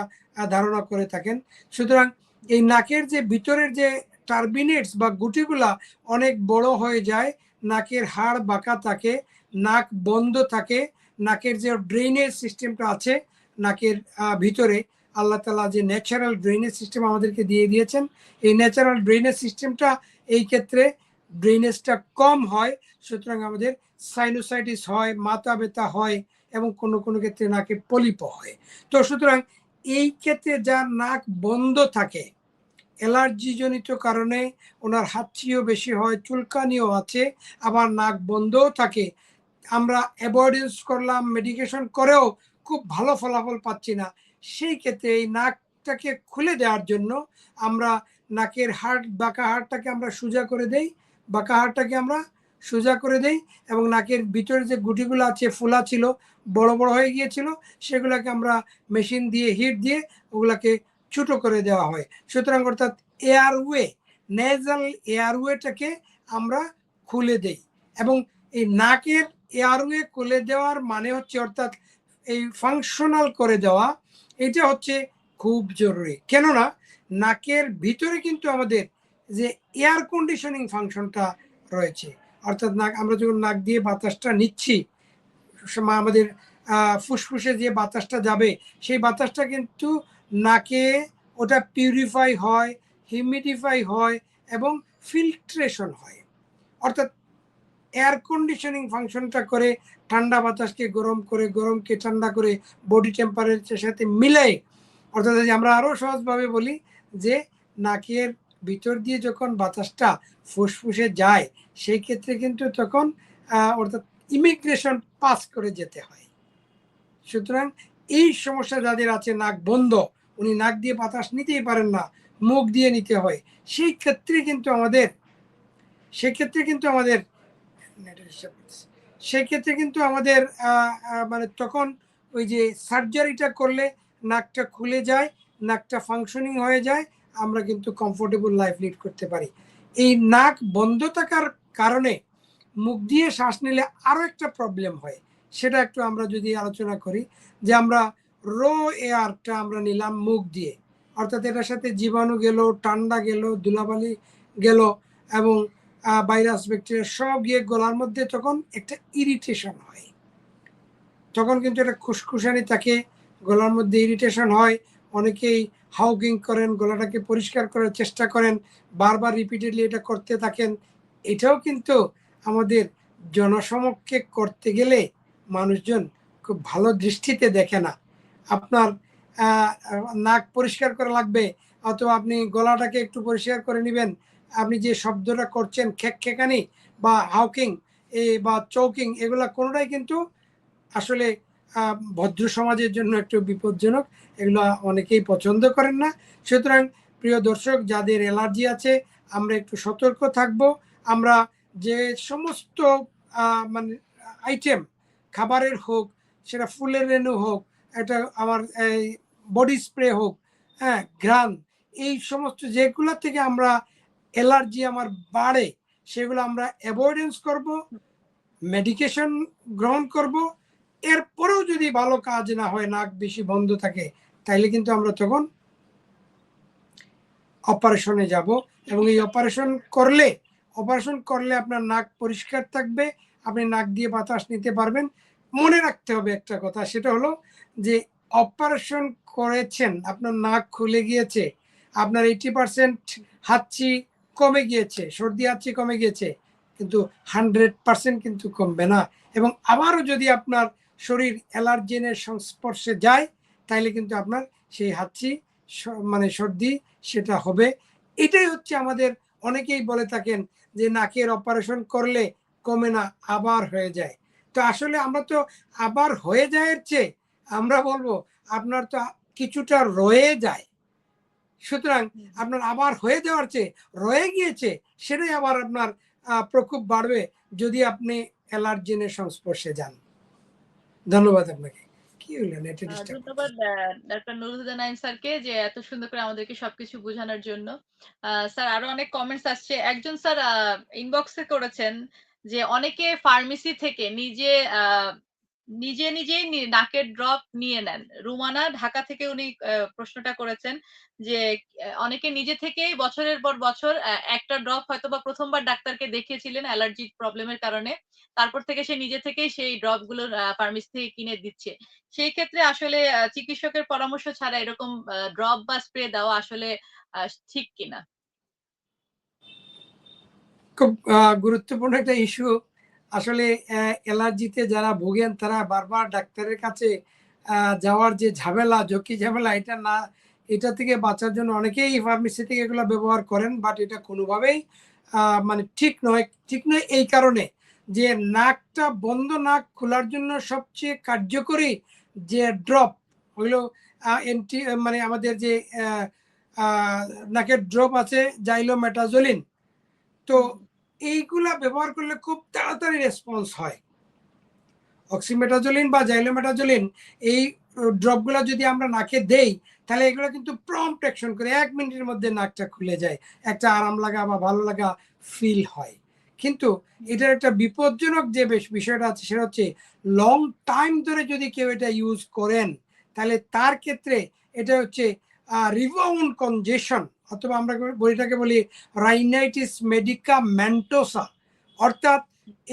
ধারণা করে থাকেন। সুতরাং এই নাকের যে ভিতরের যে টার্বিনেটস বা গুটিগুলা অনেক বড় হয়ে যায়, নাকের হাড় বাঁকা থাকে, নাক বন্ধ থাকে, নাকের যে ড্রেনেজ সিস্টেমটা আছে নাকের ভিতরে, আল্লাহ তাআলা যে ন্যাচারাল ড্রেনেজ সিস্টেম আমাদেরকে দিয়ে দিয়েছেন, এই ন্যাচারাল ড্রেনেজ সিস্টেমটা এই ক্ষেত্রে ড্রেনেজটা কম হয়। সুতরাং আমাদের সাইনোসাইটিস হয়, মাথা ব্যথা হয়, এবং কোনো কোনো ক্ষেত্রে নাকে পলিপও হয়। তো সুতরাং এই ক্ষেত্রে যার নাক বন্ধ থাকে, অ্যালার্জিজনিত কারণে ওনার হাঁচিও বেশি হয়, চুলকানিও আছে, আবার নাক বন্ধও থাকে, আমরা অ্যাভয়েডেন্স করলাম, মেডিকেশন করেও খুব ভালো ফলাফল পাচ্ছি না, সেই ক্ষেত্রে এই নাকটাকে খুলে দেওয়ার জন্য আমরা নাকের বাঁকা হাড়টাকে আমরা সোজা করে দেই, বাঁকা হাড়টাকে আমরা সোজা করে দেই, এবং নাকের ভিতরে যে গুটিগুলো আছে ফোলা ছিল, বড় বড় হয়ে গিয়েছিল, সেগুলোকে আমরা মেশিন দিয়ে হিট দিয়ে ওগুলাকে ছোট করে দেওয়া হয়। সুতরাং অর্থাৎ নেজাল এয়ারওয়েটাকে আমরা খুলে দেই, এবং এই নাকের এয়ারওয়ে খুলে দেওয়ার মানে হচ্ছে, অর্থাৎ এই ফাংশনাল করে দেওয়া, এটা হচ্ছে খুব জরুরি। কেননা নাকের ভিতরে কিন্তু আমাদের যে এয়ার কন্ডিশনিং ফাংশনটা রয়েছে, অর্থাৎ আমরা যখন নাক দিয়ে বাতাসটা নিচ্ছি, আমাদের ফুসফুসে যে বাতাসটা যাবে, সেই বাতাসটা কিন্তু নাকে ওটা পিউরিফাই হয়, হিউমিডিফাই হয়, এবং ফিল্ট্রেশন হয়, অর্থাৎ এয়ার কন্ডিশনিং ফাংশনটা করে, ঠান্ডা বাতাসকে গরম করে, গরমকে ঠান্ডা করে বডি টেম্পারেচারের সাথে মিলে, অর্থাৎ আমরা আরও সহজভাবে বলি যে নাকের ভিতর দিয়ে যখন বাতাসটা ফুসফুসে যায়, সেই ক্ষেত্রে কিন্তু তখন অর্থাৎ ইমিগ্রেশন পাস করে যেতে হয়। সুতরাং এই সমস্যা যাদের আছে, নাক বন্ধ, উনি নাক দিয়ে বাতাস নিতেই পারেন না, মুখ দিয়ে নিতে হয়, সেই ক্ষেত্রে কিন্তু আমাদের মানে তখন ওই যে সার্জারিটা করলে নাকটা খুলে যায়, নাকটা ফাংশনিং হয়ে যায়, আমরা কিন্তু কমফোর্টেবল লাইফ লিড করতে পারি। এই নাক বন্ধ থাকার কারণে মুখ দিয়ে শ্বাস নিলে আরও একটা প্রবলেম হয়, সেটা একটু আমরা যদি আলোচনা করি, যে আমরা এয়ারটা আমরা নিলাম মুখ দিয়ে, অর্থাৎ এটার সাথে জীবাণু গেল, ঠান্ডা গেল, ধুলাবালি গেল, এবং ভাইরাস ব্যাকটেরিয়া সব গিয়ে গলার মধ্যে তখন একটা ইরিটেশন হয়, তখন কিন্তু একটা খুসখুসানি থাকে, গলার মধ্যে ইরিটেশন হয়, অনেকেই হাউকিং করেন, গলাটাকে পরিষ্কার করার চেষ্টা করেন, বারবার রিপিটেডলি এটা করতে থাকেন। এটাও কিন্তু আমাদের জনসমক্ষে করতে গেলে মানুষজন খুব ভালো দৃষ্টিতে দেখে না। আপনার নাক পরিষ্কার করা লাগবে, অথবা আপনি গলাটাকে একটু পরিষ্কার করে নেবেন, আপনি যে শব্দটা করছেন খেকখানি বা হাউকিং বা চৌকিং, এগুলা কোনোটাই কিন্তু আসলে ভদ্র সমাজের জন্য একটু বিপজ্জনক, এগুলো অনেকেই পছন্দ করেন না। সুতরাং প্রিয় দর্শক, যাদের অ্যালার্জি আছে, আমরা একটু সতর্ক থাকব। আমরা যে সমস্ত মানে আইটেম, খাবারের হোক, সেটা ফুলের রেণু হোক, এটা আমার এই বডি স্প্রে হোক, হ্যাঁ, ঘ্রাণ, এই সমস্ত যেগুলো থেকে আমরা অ্যালার্জি আমার বাড়ে, সেগুলো আমরা অ্যাভয়েডেন্স করব, মেডিকেশন গ্রহণ করব। এরপরেও যদি ভালো কাজ না হয়, নাক বেশি বন্ধ থাকে, তাইলে কিন্তু আমরা তখন অপারেশনে যাব, এবং এই অপারেশন করলে অপারেশন করলে আপনার নাক পরিষ্কার থাকবে, আপনি নাক দিয়ে বাতাস নিতে পারবেন। মনে রাখতে হবে একটা কথা, সেটা হলো যে অপারেশন করেছেন, আপনার নাক খুলে গিয়েছে, আপনার 80% হাঁচি কমে গিয়েছে, সর্দি হাঁচি কমে গিয়েছে, কিন্তু 100% কিন্তু কমবে না। এবং আবারও যদি আপনার শরীর অ্যালার্জেনের সংস্পর্শে যায়, তাইলে কিন্তু আপনার সেই হাঁচি মানে সর্দি সেটা হবে। এটাই হচ্ছে আমাদের, অনেকেই বলে থাকেন যে নাকের অপারেশন করলে কমে না, আবার হয়ে যায়। তো আসলে আমরা তো আবার হয়ে যায় এর চেয়ে আমরা বলবো আপনার তো কিছুটা রয়ে যায়। সুতরাং আপনার আবার হয়ে যাওয়ার চেয়ে রয়ে গিয়েছে সেটাই আবার আপনার প্রকোপ বাড়বে যদি আপনি অ্যালার্জেনের সংস্পর্শে যান। ধন্যবাদ আপনাকে। কি হলো নেটে ডিস্টার্ব? ধন্যবাদ ডাক্তার নুরুল হুদা নাইম স্যারকে যে এত সুন্দর করে আমাদেরকে সবকিছু বোঝানোর জন্য। স্যার আরো অনেক কমেন্টস আসছে। একজন স্যার ইনবক্সে করেছেন যে অনেকে ফার্মেসি থেকে নিজেই নাকের ড্রপ নিয়ে নেন। রুমানা ঢাকা থেকে উনি প্রশ্নটা করেছেন যে অনেকে নিজে থেকেই বছরের পর বছর একটা ড্রপ হয়তোবা ১ম বার ডাক্তারকে দেখিয়েছিলেন অ্যালার্জির প্রবলেমের কারণে। তারপর থেকে সে নিজে থেকেই সেই ড্রপ গুলো ফার্মেসি থেকে কিনে দিচ্ছে। সেই ক্ষেত্রে আসলে চিকিৎসকের পরামর্শ ছাড়া এরকম ড্রপ বা স্প্রে দেওয়া আসলে ঠিক কিনা? খুব গুরুত্বপূর্ণ একটা ইস্যু। আসলে অ্যালার্জিতে যারা ভোগেন তারা বারবার ডাক্তারের কাছে যাওয়ার যে ঝামেলা, ঝক্কি ঝামেলা, এটা না, এটা থেকে বাঁচার জন্য অনেকেই ফার্মেসি থেকে এগুলো ব্যবহার করেন। বাট এটা কোনোভাবেই মানে ঠিক নয়। ঠিক নয় এই কারণে যে নাকটা বন্ধ, নাক খোলার জন্য সবচেয়ে কার্যকরী যে ড্রপ হইল এন্টি, মানে আমাদের যে নাকের ড্রপ আছে জাইলোমেটাজোলিন। তো এইগুলা ব্যবহার করলে খুব তাড়াতাড়ি রেসপন্স হয়। অক্সিমেটাজোলিন বা জাইলোমেটাজোলিন এই ড্রপগুলো যদি আমরা নাকে দেই তাহলে এগুলো কিন্তু প্রম্পট অ্যাকশন করে, 1 মিনিটের মধ্যে নাকটা খুলে যায়, একটা আরাম লাগা বা ভালো লাগা ফিল হয়। কিন্তু এটার একটা বিপজ্জনক যে বিষয়টা আছে সেটা হচ্ছে লং টাইম ধরে যদি কেউ এটা ইউজ করেন তাহলে তার ক্ষেত্রে এটা হচ্ছে রিবাউন্ড কনজেশন, অথবা আমরা বইটাকে বলি রাইনাইটিস মেডিকামেন্টোসা। অর্থাৎ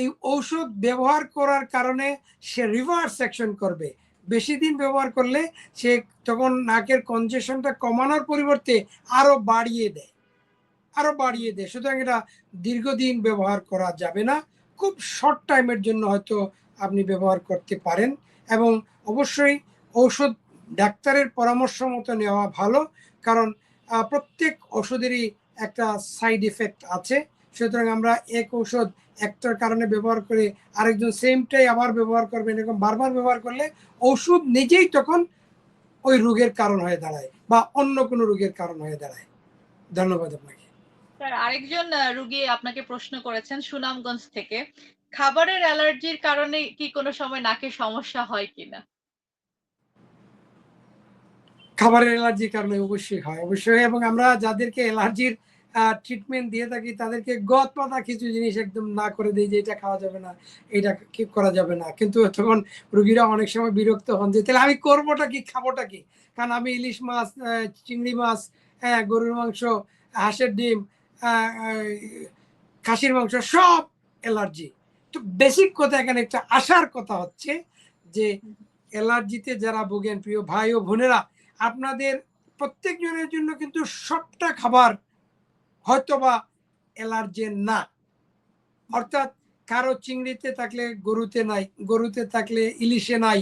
এই ঔষধ ব্যবহার করার কারণে সে রিভার্স অ্যাকশন করবে। বেশি দিন ব্যবহার করলে সে তখন নাকের কনজেশনটা কমানোর পরিবর্তে আরো বাড়িয়ে দেয়। সুতরাং এটা দীর্ঘদিন ব্যবহার করা যাবে না। খুব শর্ট টাইমের জন্য হয়তো আপনি ব্যবহার করতে পারেন, এবং অবশ্যই ঔষধ ডাক্তারের পরামর্শ মতো নেওয়া ভালো, কারণ প্রত্যেক ওষুধেরই একটা সাইড ইফেক্ট আছে। সুতরাং আমরা এক ঔষধ একটার কারণে ব্যবহার করে আরেকজন সেমটাই আবার ব্যবহার করবেন, এরকম বারবার ব্যবহার করলে ওষুধ নিজেই তখন ওই রোগের কারণ হয়ে দাঁড়ায় বা অন্য কোনো রোগের কারণ হয়ে দাঁড়ায়। ধন্যবাদ আপনাকে। স্যার আরেকজন রোগী আপনাকে প্রশ্ন করেছেন সুনামগঞ্জ থেকে, খাবারের অ্যালার্জির কারণে কি কোনো সময় নাকে সমস্যা হয় কিনা? খাবারের অ্যালার্জির কারণে অবশ্যই হয়, অবশ্যই। এবং আমরা যাদেরকে অ্যালার্জির ট্রিটমেন্ট দিয়ে থাকি তাদেরকে গদ পাতা কিছু জিনিস একদম না করে দিই যে এটা খাওয়া যাবে না, এটা কি করা যাবে না। কিন্তু তখন রোগীরা অনেক সময় বিরক্ত হন যে তাহলে আমি করবোটা কি, খাবোটা কি? কারণ আমি ইলিশ মাছ, চিংড়ি মাছ, গরুর মাংস, হাঁসের ডিম, খাসির মাংস সব অ্যালার্জি। তো বেসিক কথা এখানে একটা আসার কথা হচ্ছে যে অ্যালার্জিতে যারা ভোগেন প্রিয় ভাই ও বোনেরা, আপনাদের প্রত্যেকজনের জন্য কিন্তু সবটা খাবার হয়তোবা অ্যালার্জেন না। অর্থাৎ কারো চিংড়িতে থাকলে গরুতে নাই, গরুতে থাকলে ইলিশে নাই,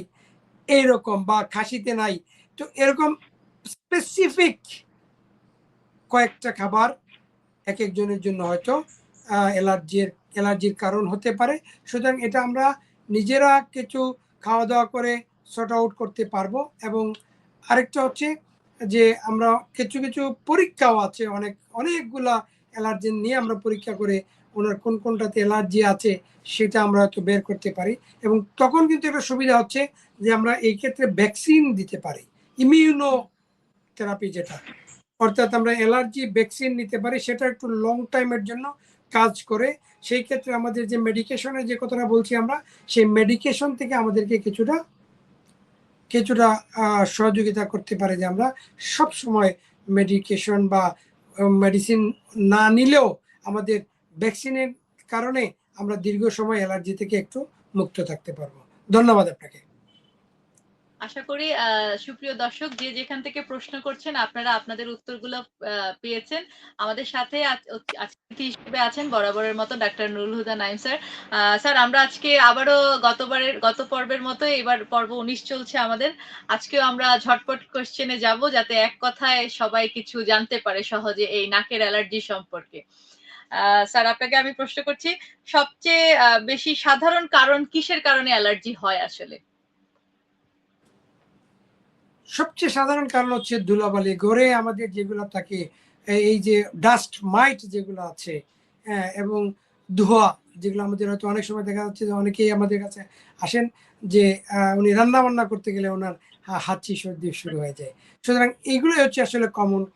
এইরকম, বা খাসিতে নাই। তো এরকম স্পেসিফিক কয়েকটা খাবার এক একজনের জন্য হয়তো অ্যালার্জির কারণ হতে পারে। সুতরাং এটা আমরা নিজেরা কিছু খাওয়া দাওয়া করে সর্ট আউট করতে পারবো। এবং আরেকটা হচ্ছে যে আমরা কিছু কিছু পরীক্ষাও আছে, অনেকগুলা অ্যালার্জেন নিয়ে আমরা পরীক্ষা করে ওনার কোন কোনটাতে অ্যালার্জি আছে সেটা আমরা হয়তো বের করতে পারি। এবং তখন কিন্তু একটা সুবিধা হচ্ছে যে আমরা এই ক্ষেত্রে ভ্যাকসিন দিতে পারি, ইমিউনো থেরাপি যেটা, অর্থাৎ আমরা অ্যালার্জি ভ্যাকসিন নিতে পারি, সেটা একটু লং টাইমের জন্য কাজ করে। সেই ক্ষেত্রে আমাদের যে মেডিকেশনের যে কথাটা বলছি আমরা, সেই মেডিকেশন থেকে আমাদেরকে কিছুটা সহযোগিতা করতে পারে, যে আমরা সব সময় মেডিকেশন বা মেডিসিন না নিলেও আমাদের ভ্যাকসিনের কারণে আমরা দীর্ঘ সময় অ্যালার্জি থেকে একটু মুক্ত থাকতে পারবো। ধন্যবাদ আপনাকে। আশা করি সুপ্রিয় দর্শক যে যেখান থেকে প্রশ্ন করছেন আপনারা আপনাদের উত্তরগুলো পেয়েছেন। আমাদের সাথে অতিথি হিসেবে আছেন বরাবরের মতো doctor Nurul Huda Naim sir. Sir আমরা আজকে আবারও গত পর্বের মতো এবার পর্ব 19 চলছে আমাদের। আজকেও আমরা ঝটপট কোশ্চেনে যাব যাতে এক কথায় সবাই কিছু জানতে পারে সহজে এই নাকের অ্যালার্জি সম্পর্কে। স্যার আপনাকে আমি প্রশ্ন করছি, সবচেয়ে বেশি সাধারণ কারণ কিসের কারণে অ্যালার্জি হয় আসলে? সবচেয়ে সাধারণ কারণ হচ্ছে ধুলাবালি। ঘরে আমাদের যেগুলো থাকে, এই যে ডাস্ট মাইট যেগুলো আছে, এবং ধোঁয়া যেগুলো আমাদের হয়তো অনেক সময় দেখা যাচ্ছে যে অনেকেই আমাদের কাছে আসেন যে উনি রান্না বান্না করতে গেলে ওনার হাঁচি সর্দি শুরু হয়ে যায়। সুতরাং এইগুলোই হচ্ছে আসলে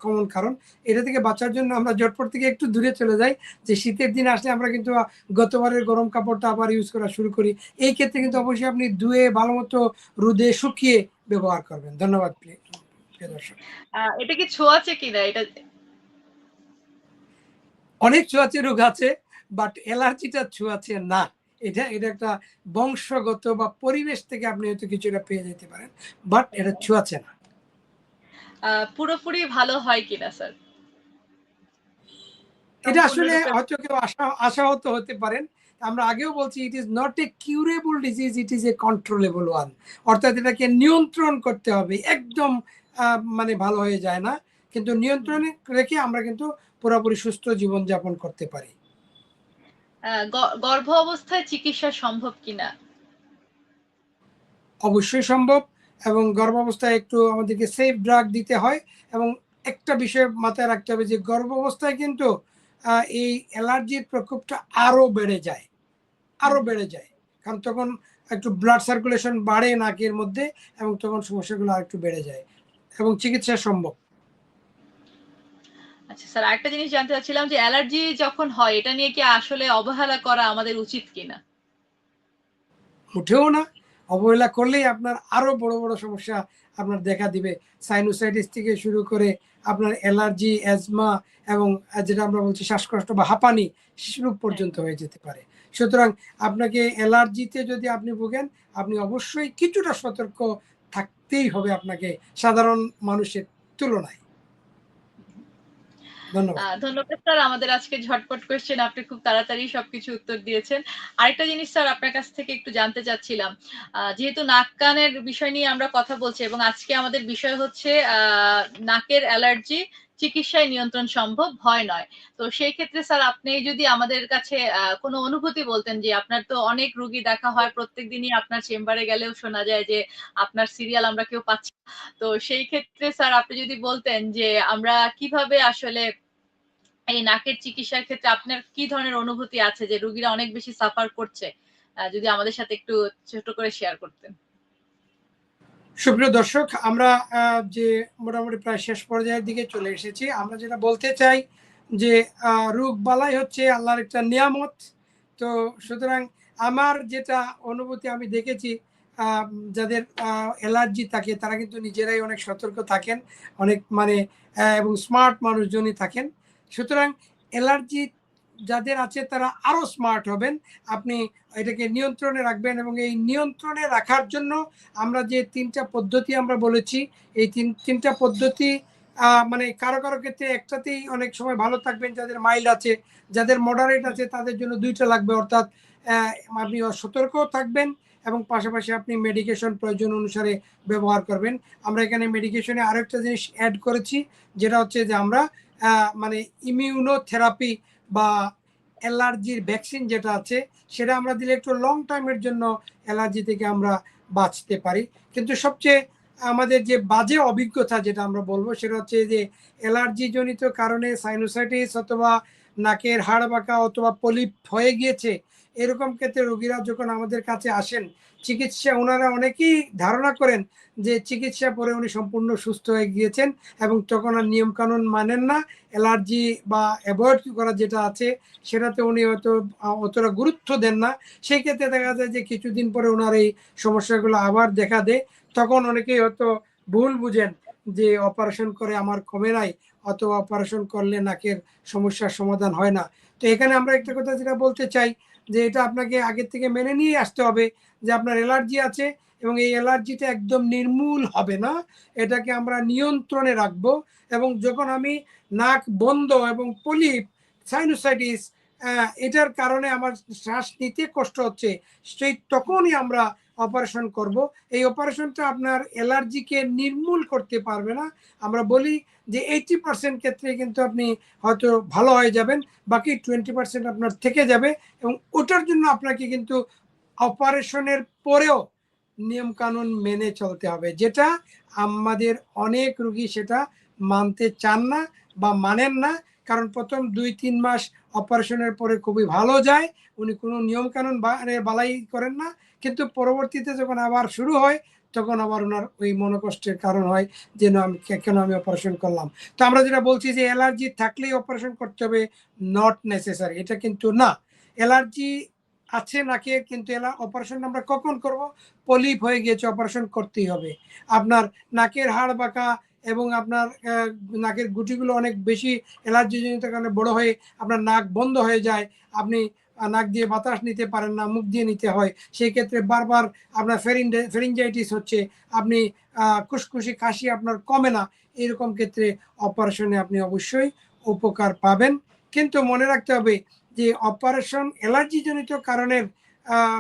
কমন কারণ। এটা থেকে বাঁচার জন্য আমরা জটপট থেকে একটু দূরে চলে যাই, যে শীতের দিন আসলে আমরা কিন্তু গতবারের গরম কাপড়টা আবার ইউজ করা শুরু করি। এই ক্ষেত্রে কিন্তু অবশ্যই আপনি ধুয়ে ভালো মতো রোদে শুকিয়ে ব্যবহার করবেন। ধন্যবাদ প্রিয় দর্শক। এটা কি ছোঁয়াচে কিনা এটা? অনেক ছোঁয়াচে রোগ আছে, বাট অ্যালার্জিটা ছোঁয়াচে না। এটা একটা বংশগত বা পরিবেশ থেকে আপনি হয়তো কিছুটা পেয়ে যেতে পারেন, বাট এটা ছোঁয়াচে না। পুরোপুরি ভালো হয় কিনা স্যার? এটা আসলে হয়তো কেউ আশাহত হতে পারেন। আমরা আগেও বলছি, it is not a curable disease, it is a controllable one. অর্থাৎ এটাকে নিয়ন্ত্রণ করতে হবে, একদম মানে ভালো হয়ে যায় না, কিন্তু নিয়ন্ত্রণে রেখে আমরা কিন্তু পুরোপুরি সুস্থ জীবনযাপন করতে পারি। গর্ভ অবস্থায় চিকিৎসা সম্ভব কিনা? অবশ্যই সম্ভব, এবং গর্ভাবস্থায় একটু আমাদেরকে সেফ ড্রাগ দিতে হয়। এবং একটা বিষয় মাথায় রাখতে হবে যে গর্ভাবস্থায় কিন্তু এই অ্যালার্জির প্রকোপটা আরো বেড়ে যায়, কারণ তখন একটু ব্লাড সার্কুলেশন বাড়ে নাকের মধ্যে, এবং তখন সমস্যাগুলো আর একটু বেড়ে যায়, এবং চিকিৎসা সম্ভব। আচ্ছা স্যার, আরেকটা জিনিস জানতে চাচ্ছিলাম যে অ্যালার্জি যখন হয় এটা নিয়ে কি আসলে অবহেলা করা আমাদের উচিত কিনা? উঠেও না। অবহেলা করলেই আপনার আরো বড় বড় সমস্যা আপনার দেখা দিবে। সাইনোসাইটিস থেকে শুরু করে আপনার অ্যালার্জি, অ্যাজমা, এবং যেটা আমরা বলছি শ্বাসকষ্ট বা হাঁপানি রোগ পর্যন্ত হয়ে যেতে পারে। সুতরাং আপনাকে অ্যালার্জিতে যদি আপনি ভোগেন, আপনি অবশ্যই কিছুটা সতর্ক থাকতেই হবে আপনাকে সাধারণ মানুষের তুলনায়। ধন্যবাদ। ধন্যবাদ স্যার, আমাদের আজকে ঝটপট কোয়েশ্চেন আপনি খুব তাড়াতাড়ি সবকিছু উত্তর দিয়েছেন। আরেকটা জিনিস স্যার আপনার কাছ থেকে একটু জানতে চাচ্ছিলাম, যেহেতু নাক কানের বিষয় নিয়ে আমরা কথা বলছি এবং আজকে আমাদের বিষয় হচ্ছে নাকের অ্যালার্জি চিকিৎসায় নিয়ন্ত্রণ সম্ভব, ভয় নয়। তো সেই ক্ষেত্রে স্যার আপনি যদি আমাদের কাছে কোনো অনুভূতি বলতেন, যে আপনার তো অনেক রোগী দেখা হয়, প্রত্যেক দিনই আপনার চেম্বারে গেলেও শোনা যায় যে আপনার সিরিয়াল আমরা কেউ পাচ্ছি। তো সেই ক্ষেত্রে স্যার আপনি যদি বলতেন যে আমরা কিভাবে আসলে এই নাকের চিকিৎসার ক্ষেত্রে আপনার কি ধরনের অনুভূতি আছে যে রোগীরা অনেক বেশি সাফার করছে, যদি আমাদের সাথে একটু ছোট করে শেয়ার করতেন। সুপ্রিয় দর্শক, আমরা যে মোটামুটি প্রায় শেষ পর্যায়ের দিকে চলে এসেছি। আমরা যেটা বলতে চাই যে রোগ বালাই হচ্ছে আল্লাহর একটা নিয়ামত। তো সুতরাং আমার যেটা অনুভূতি আমি দেখেছি, যাদের অ্যালার্জি থাকে তারা কিন্তু নিজেরাই অনেক সতর্ক থাকেন, অনেক মানে এবং স্মার্ট মানুষজনই থাকেন। সুতরাং অ্যালার্জি যাদের আছে তারা আরো স্মার্ট হবেন। আপনি এটাকে নিয়ন্ত্রণে রাখবেন, এবং এই নিয়ন্ত্রণে রাখার জন্য আমরা যে তিনটা পদ্ধতি আমরা বলেছি, এই তিনটা পদ্ধতি মানে কারো ক্ষেত্রে একটাতেই অনেক সময় ভালো থাকবেন, যাদের মাইল্ড আছে, যাদের মডারেট আছে তাদের জন্য দুইটা লাগবে। অর্থাৎ আপনি সতর্কও থাকবেন, এবং পাশাপাশি আপনি মেডিকেশন প্রয়োজন অনুসারে ব্যবহার করবেন। আমরা এখানে মেডিকেশনে আরেকটা জিনিস অ্যাড করেছি, যেটা হচ্ছে যে আমরা মানে ইমিউনোথেরাপি বা অ্যালার্জির ভ্যাকসিন যেটা আছে, সেটা আমরা দিলে একটু লং টাইমের জন্য অ্যালার্জি থেকে আমরা বাঁচতে পারি। কিন্তু সবচেয়ে আমাদের যে বাজে অভিজ্ঞতা যেটা আমরা বলবো, সেটা হচ্ছে যে অ্যালার্জি জনিত কারণে সাইনোসাইটিস অথবা নাকের হাড় বাঁকা অথবা পলিপ হয়ে গিয়েছে, এরকম ক্ষেত্রে রোগীরা যখন আমাদের কাছে আসেন, চিকিৎসা ওনারা অনেকেই ধারণা করেন যে চিকিৎসা পরে উনি সম্পূর্ণ সুস্থ হয়ে গিয়েছেন, এবং তখন আর নিয়মকানুন মানেন না। অ্যালার্জি বা অ্যাভয়েড করা যেটা আছে সেটাতে উনি হয়তো অতটা গুরুত্ব দেন না। সেই ক্ষেত্রে দেখা যায় যে কিছুদিন পরে ওনার এই সমস্যাগুলো আবার দেখা দেয়। তখন অনেকেই হয়তো ভুল বুঝেন যে অপারেশন করে আমার কমে নাই, অথবা অপারেশন করলে নাকের সমস্যার সমাধান হয় না। তো এখানে আমরা একটা কথা যেটা বলতে চাই যে এটা আপনাকে আগের থেকে মেনে নিয়ে আসতে হবে যে আপনার অ্যালার্জি আছে এবং এই অ্যালার্জিটা একদম নির্মূল হবে না, এটাকে আমরা নিয়ন্ত্রণে রাখবো। এবং যখন আমি নাক বন্ধ এবং পলিপ, সাইনোসাইটিস, এটার কারণে আমার শ্বাস নিতে কষ্ট হচ্ছে, সেই তখনই আমরা অপারেশন করব। এই অপারেশনটা আপনার অ্যালার্জিকে নির্মূল করতে পারবে না। আমরা বলি যে 80% ক্ষেত্রে কিন্তু আপনি হয়তো ভালো হয়ে যাবেন, বাকি 20% আপনার থেকে যাবে। এবং ওটার জন্য আপনাকে কিন্তু অপারেশনের পরেও নিয়মকানুন মেনে চলতে হবে, যেটা আমাদের অনেক রোগী সেটা মানতে চান না বা মানেন না। কারণ প্রথম 2-3 মাস অপারেশনের পরে খুবই ভালো যায়, উনি কোনো নিয়মকানুন বালাই করেন না, কিন্তু পরবর্তীতে যখন আবার শুরু হয় তখন আবার ওনার ওই মনোকষ্টের কারণ হয় যে না, আমি কেন আমি অপারেশন করলাম। তো আমরা যেটা বলছি যে অ্যালার্জি থাকলেই অপারেশন করতে হবে, নট নেসেসারি, এটা কিন্তু না। অ্যালার্জি আছে নাকের, কিন্তু অপারেশন আমরা কখন করব? পলিপ হয়ে গিয়েছে, অপারেশন করতেই হবে। আপনার নাকের হাড় বাঁকা এবং আপনার নাকের গুটিগুলো অনেক বেশি অ্যালার্জিজনিত কারণে বড় হয়ে আপনার নাক বন্ধ হয়ে যায়, আপনি নাক দিয়ে বাতাস নিতে পারেন না, মুখ দিয়ে নিতে হয়, সেই ক্ষেত্রে বারবার আপনার ফেরিনজাইটিস হচ্ছে, আপনি খুশখুশি কাশি আপনার কমে না, এরকম ক্ষেত্রে অপারেশনে আপনি অবশ্যই উপকার পাবেন। কিন্তু মনে রাখতে হবে যে অপারেশন অ্যালার্জিজনিত কারণের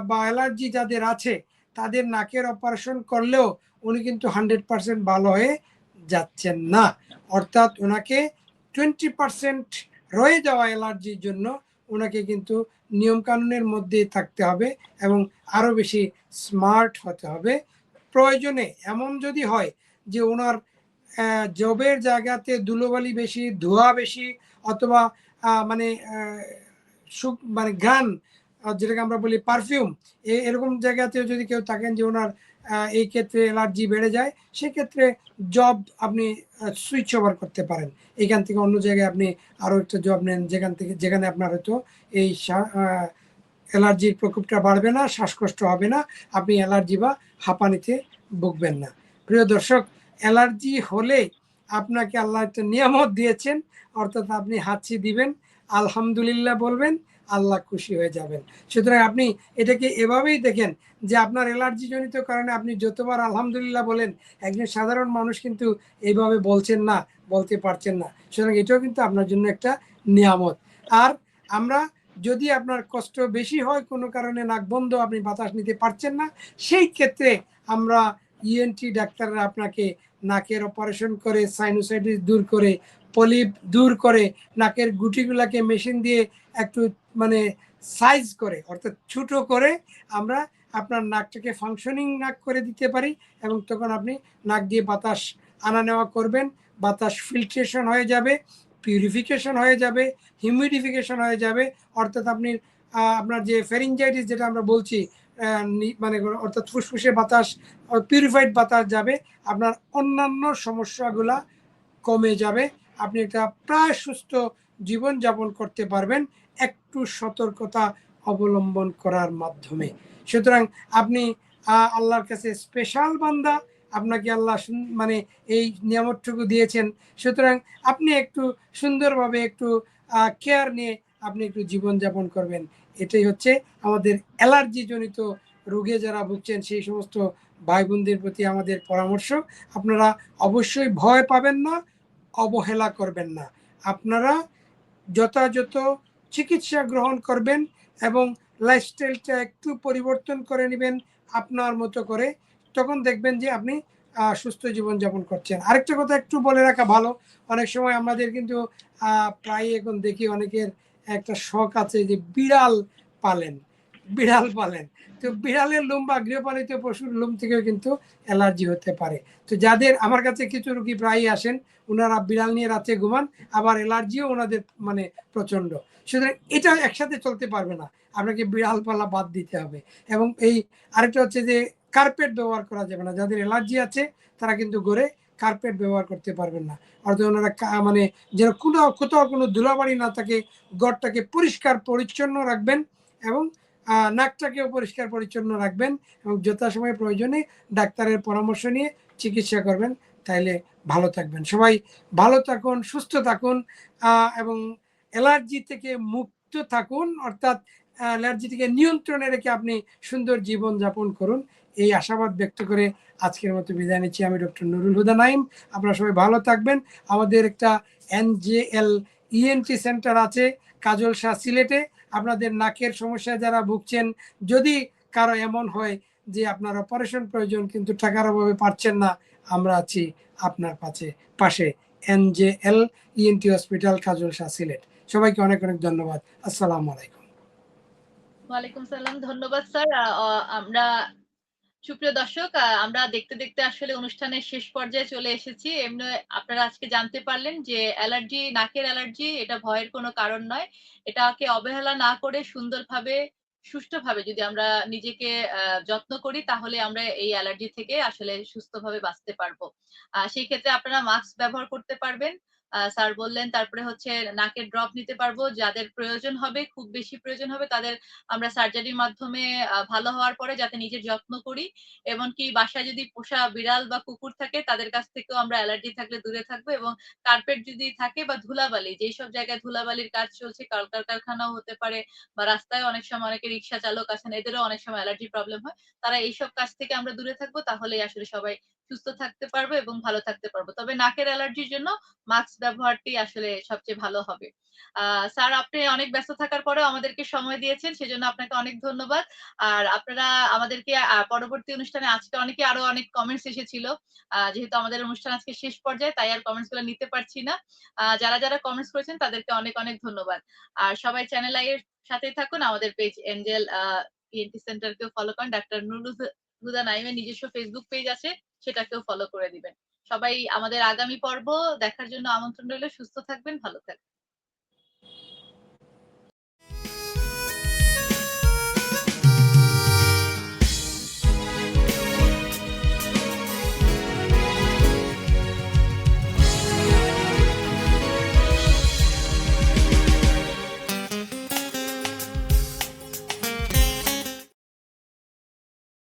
বা অ্যালার্জি যাদের আছে তাদের নাকের অপারেশন করলেও উনি কিন্তু 100% ভালো হয়ে যাচ্ছেন না। অর্থাৎ ওনাকে 20% রয়ে যাওয়া অ্যালার্জির জন্য ওনাকে কিন্তু নিয়মকানুনের মধ্যে থাকতে হবে এবং আরও বেশি স্মার্ট হতে হবে। প্রয়োজনে এমন যদি হয় যে ওনার জবের জায়গাতে ধুলোবালি বেশি, ধোঁয়া বেশি, অথবা মানে মানে গান, যেটাকে আমরা বলি পারফিউম, এরকম জায়গাতে যদি কেউ থাকেন যে ওনার এই ক্ষেত্রে অ্যালার্জি বেড়ে যায়, সেক্ষেত্রে জব আপনি সুইচ ওভার করতে পারেন, এখান থেকে অন্য জায়গায় আপনি আরও একটা জব নেন যেখানে আপনার হয়তো এই অ্যালার্জির প্রকোপটা বাড়বে না, শ্বাসকষ্ট হবে না, আপনি অ্যালার্জি বা হাঁপানিতে ভুগবেন না। প্রিয় দর্শক, অ্যালার্জি হলে আপনাকে আল্লাহ একটা নিয়ামত দিয়েছেন, অর্থাৎ আপনি হাঁচি দিবেন, আলহামদুলিল্লাহ বলবেন, আল্লাহ খুশি হয়ে যাবেন। সুতরাং আপনি এটাকে এভাবেই দেখেন যে আপনার অ্যালার্জি জনিত কারণে আপনি যতবার আলহামদুলিল্লাহ বলেন, একজন সাধারণ মানুষ কিন্তু এইভাবে বলছেন না, বলতে পারছেন না। সুতরাং এটাও কিন্তু আপনার জন্য একটা নিয়ামত। আর আমরা যদি আপনার কষ্ট বেশি হয়, কোনো কারণে নাক বন্ধ, আপনি বাতাস নিতে পারছেন না, সেই ক্ষেত্রে আমরা ইএনটি ডাক্তাররা আপনাকে নাকের অপারেশন করে, সাইনোসাইটিস দূর করে, পলিপ দূর করে, নাকের গুটিগুলাকে মেশিন দিয়ে একটু মানে সাইজ করে, অর্থাৎ ছোটো করে আমরা আপনার নাকটাকে ফাংশনিং নাক করে দিতে পারি। এবং তখন আপনি নাক দিয়ে বাতাস আনা নেওয়া করবেন, বাতাস ফিল্ট্রেশন হয়ে যাবে, পিউরিফিকেশন হয়ে যাবে, হিউমিডিফিকেশন হয়ে যাবে, অর্থাৎ আপনি আপনার যে ফেরিনজাইটিস যেটা আমরা বলছি, মানে অর্থাৎ ফুসফুসে বাতাস, পিউরিফাইড বাতাস যাবে, আপনার অন্যান্য সমস্যাগুলা কমে যাবে, আপনি একটা প্রায় সুস্থ জীবনযাপন করতে পারবেন একটু সতর্কতা অবলম্বন করার মাধ্যমে। সুতরাং আপনি আল্লাহর কাছে স্পেশাল বান্দা, আপনাকে আল্লাহ মানে এই নিয়ামতটুকু দিয়েছেন, সুতরাং আপনি একটু সুন্দরভাবে একটু কেয়ার নিয়ে আপনি একটু জীবনযাপন করবেন। এটাই হচ্ছে আমাদের অ্যালার্জিজনিত রোগে যারা ভুগছেন সেই সমস্ত ভাই বোনদের প্রতি আমাদের পরামর্শ। আপনারা অবশ্যই ভয় পাবেন না, অবহেলা করবেন না, আপনারা যথাযথ চিকিৎসা গ্রহণ করবেন এবং লাইফস্টাইলটা একটু পরিবর্তন করে নেবেন আপনার মতো করে, তখন দেখবেন যে আপনি সুস্থ জীবনযাপন করছেন। আরেকটা কথা একটু বলে রাখা ভালো, অনেক সময় আমাদের কিন্তু প্রায় এখন দেখি অনেকের একটা শখ আছে যে বিড়াল পালেন, তো বিড়ালের লোম বা গৃহপালিত পশুর লোম থেকেও কিন্তু অ্যালার্জি হতে পারে। তো যাদের, আমার কাছে কিছু রোগী প্রায়ই আসেন, ওনারা বিড়াল নিয়ে রাতে ঘুমান, আবার অ্যালার্জিও ওনাদের মানে প্রচণ্ড। সুতরাং এটা একসাথে চলতে পারবে না, আপনাকে বিড়াল পালা বাদ দিতে হবে। এবং এই আরেকটা হচ্ছে যে কার্পেট ব্যবহার করা যাবে না, যাদের অ্যালার্জি আছে তারা কিন্তু ঘরে কার্পেট ব্যবহার করতে পারবেন না, অর্থাৎ ওনারা মানে যেন কোথাও কোনো ধুলাবাড়ি না থাকে, ঘরটাকে পরিষ্কার পরিচ্ছন্ন রাখবেন এবং নাকটাকেও পরিষ্কার পরিচ্ছন্ন রাখবেন এবং যথাসময়ে প্রয়োজনে ডাক্তারের পরামর্শ নিয়ে চিকিৎসা করবেন, তাইলে ভালো থাকবেন। সবাই ভালো থাকুন, সুস্থ থাকুন এবং অ্যালার্জি থেকে মুক্ত থাকুন, অর্থাৎ অ্যালার্জি থেকে নিয়ন্ত্রণে রেখে আপনি সুন্দর জীবন যাপন করুন। এই আশাবাদ ব্যক্ত করে আজকের মতো বিদায় নিচ্ছি। আমি ডক্টর নুরুল হুদা নাইম। আপনারা সবাই ভালো থাকবেন। আমাদের একটা NJL ENT সেন্টার আছে কাজল শাহ, সিলেটে। আপনাদের নাকের সমস্যায় যারা ভুগছেন, যদি কারো এমন হয় যে আপনার অপারেশন প্রয়োজন কিন্তু টাকার অভাবে পারছেন না, আমরা আছি আপনার পাশে। NJL ENT হসপিটাল, কাজল শাহ, সিলেট। সবাইকে অনেক অনেক ধন্যবাদ। আসসালামু আলাইকুম। ওয়ালাইকুম সালাম। ধন্যবাদ স্যার। আমরা সুপ্রিয় দর্শক, আমরা দেখতে দেখতে আসলে অনুষ্ঠানের শেষ পর্যায়ে চলে এসেছি। এমনি আপনারা আজকে জানতে পারলেন যে অ্যালার্জি, নাকের অ্যালার্জি এটা ভয়ের কোনো কারণ নয়। এটাকে অবহেলা না করে সুন্দরভাবে, সুষ্ঠুভাবে যদি আমরা নিজেকে যত্ন করি, তাহলে আমরা এই অ্যালার্জি থেকে আসলে সুস্থভাবে বাঁচতে পারবো। সেই ক্ষেত্রে আপনারা মাস্ক ব্যবহার করতে পারবেন। স্যার বললেন, তারপরে হচ্ছে নাকের ড্রপ নিতে পারবো। যাদের প্রয়োজন হবে, খুব বেশি প্রয়োজন হবে, তাদের আমরা সার্জারির মাধ্যমে ভালো হওয়ার পরে যাতে নিজের যত্ন করি। এমনকি বাসায় যদি পোষা বিড়াল বা কুকুর থাকে, তাদের কাছ থেকেও আমরা অ্যালার্জি থাকলে দূরে থাকবো। এবং কার্পেট যদি থাকে বা ধুলাবালি, যেসব জায়গায় ধুলাবালির কাজ চলছে, কলকারখানাও হতে পারে, বা রাস্তায় অনেক সময় অনেকে রিক্সা চালক আছেন, এদেরও অনেক সময় অ্যালার্জি প্রবলেম হয়। তারা এইসব কাজ থেকে আমরা দূরে থাকবো, তাহলেই আসলে সবাই সুস্থ থাকতে পারবো এবং ভালো থাকতে পারবো। তবে নাকের অ্যালার্জির জন্য মাস্ক ব্যবহারটি আসলে সবচেয়ে ভালো হবে। স্যার, আপনি অনেক ব্যস্ত থাকার পরেও আমাদেরকে সময় দিয়েছেন, সেজন্য আপনাকে অনেক ধন্যবাদ। আর আপনারা আমাদেরকে পরবর্তী অনুষ্ঠানে, আজকে আরো অনেক কমেন্টস এসেছিল। যেহেতু আমাদের অনুষ্ঠান আজকে শেষ পর্যায়ে, তাই আর কমেন্টস গুলো নিতে পারছি না। যারা যারা কমেন্টস করেছেন তাদেরকে অনেক অনেক ধন্যবাদ। আর সবাই চ্যানেল আই এর সাথেই থাকুন। আমাদের পেজ এঞ্জেল ENT সেন্টারকেও ফলো করেন। ডাক্তার নুরুল হুদা নাইমের নিজস্ব ফেসবুক পেজ আছে, সেটাকেও ফলো করে দিবেন। সবাই আমাদের আগামী পর্ব দেখার জন্য আমন্ত্রণ রইল। সুস্থ থাকবেন, ভালো থাকবেন।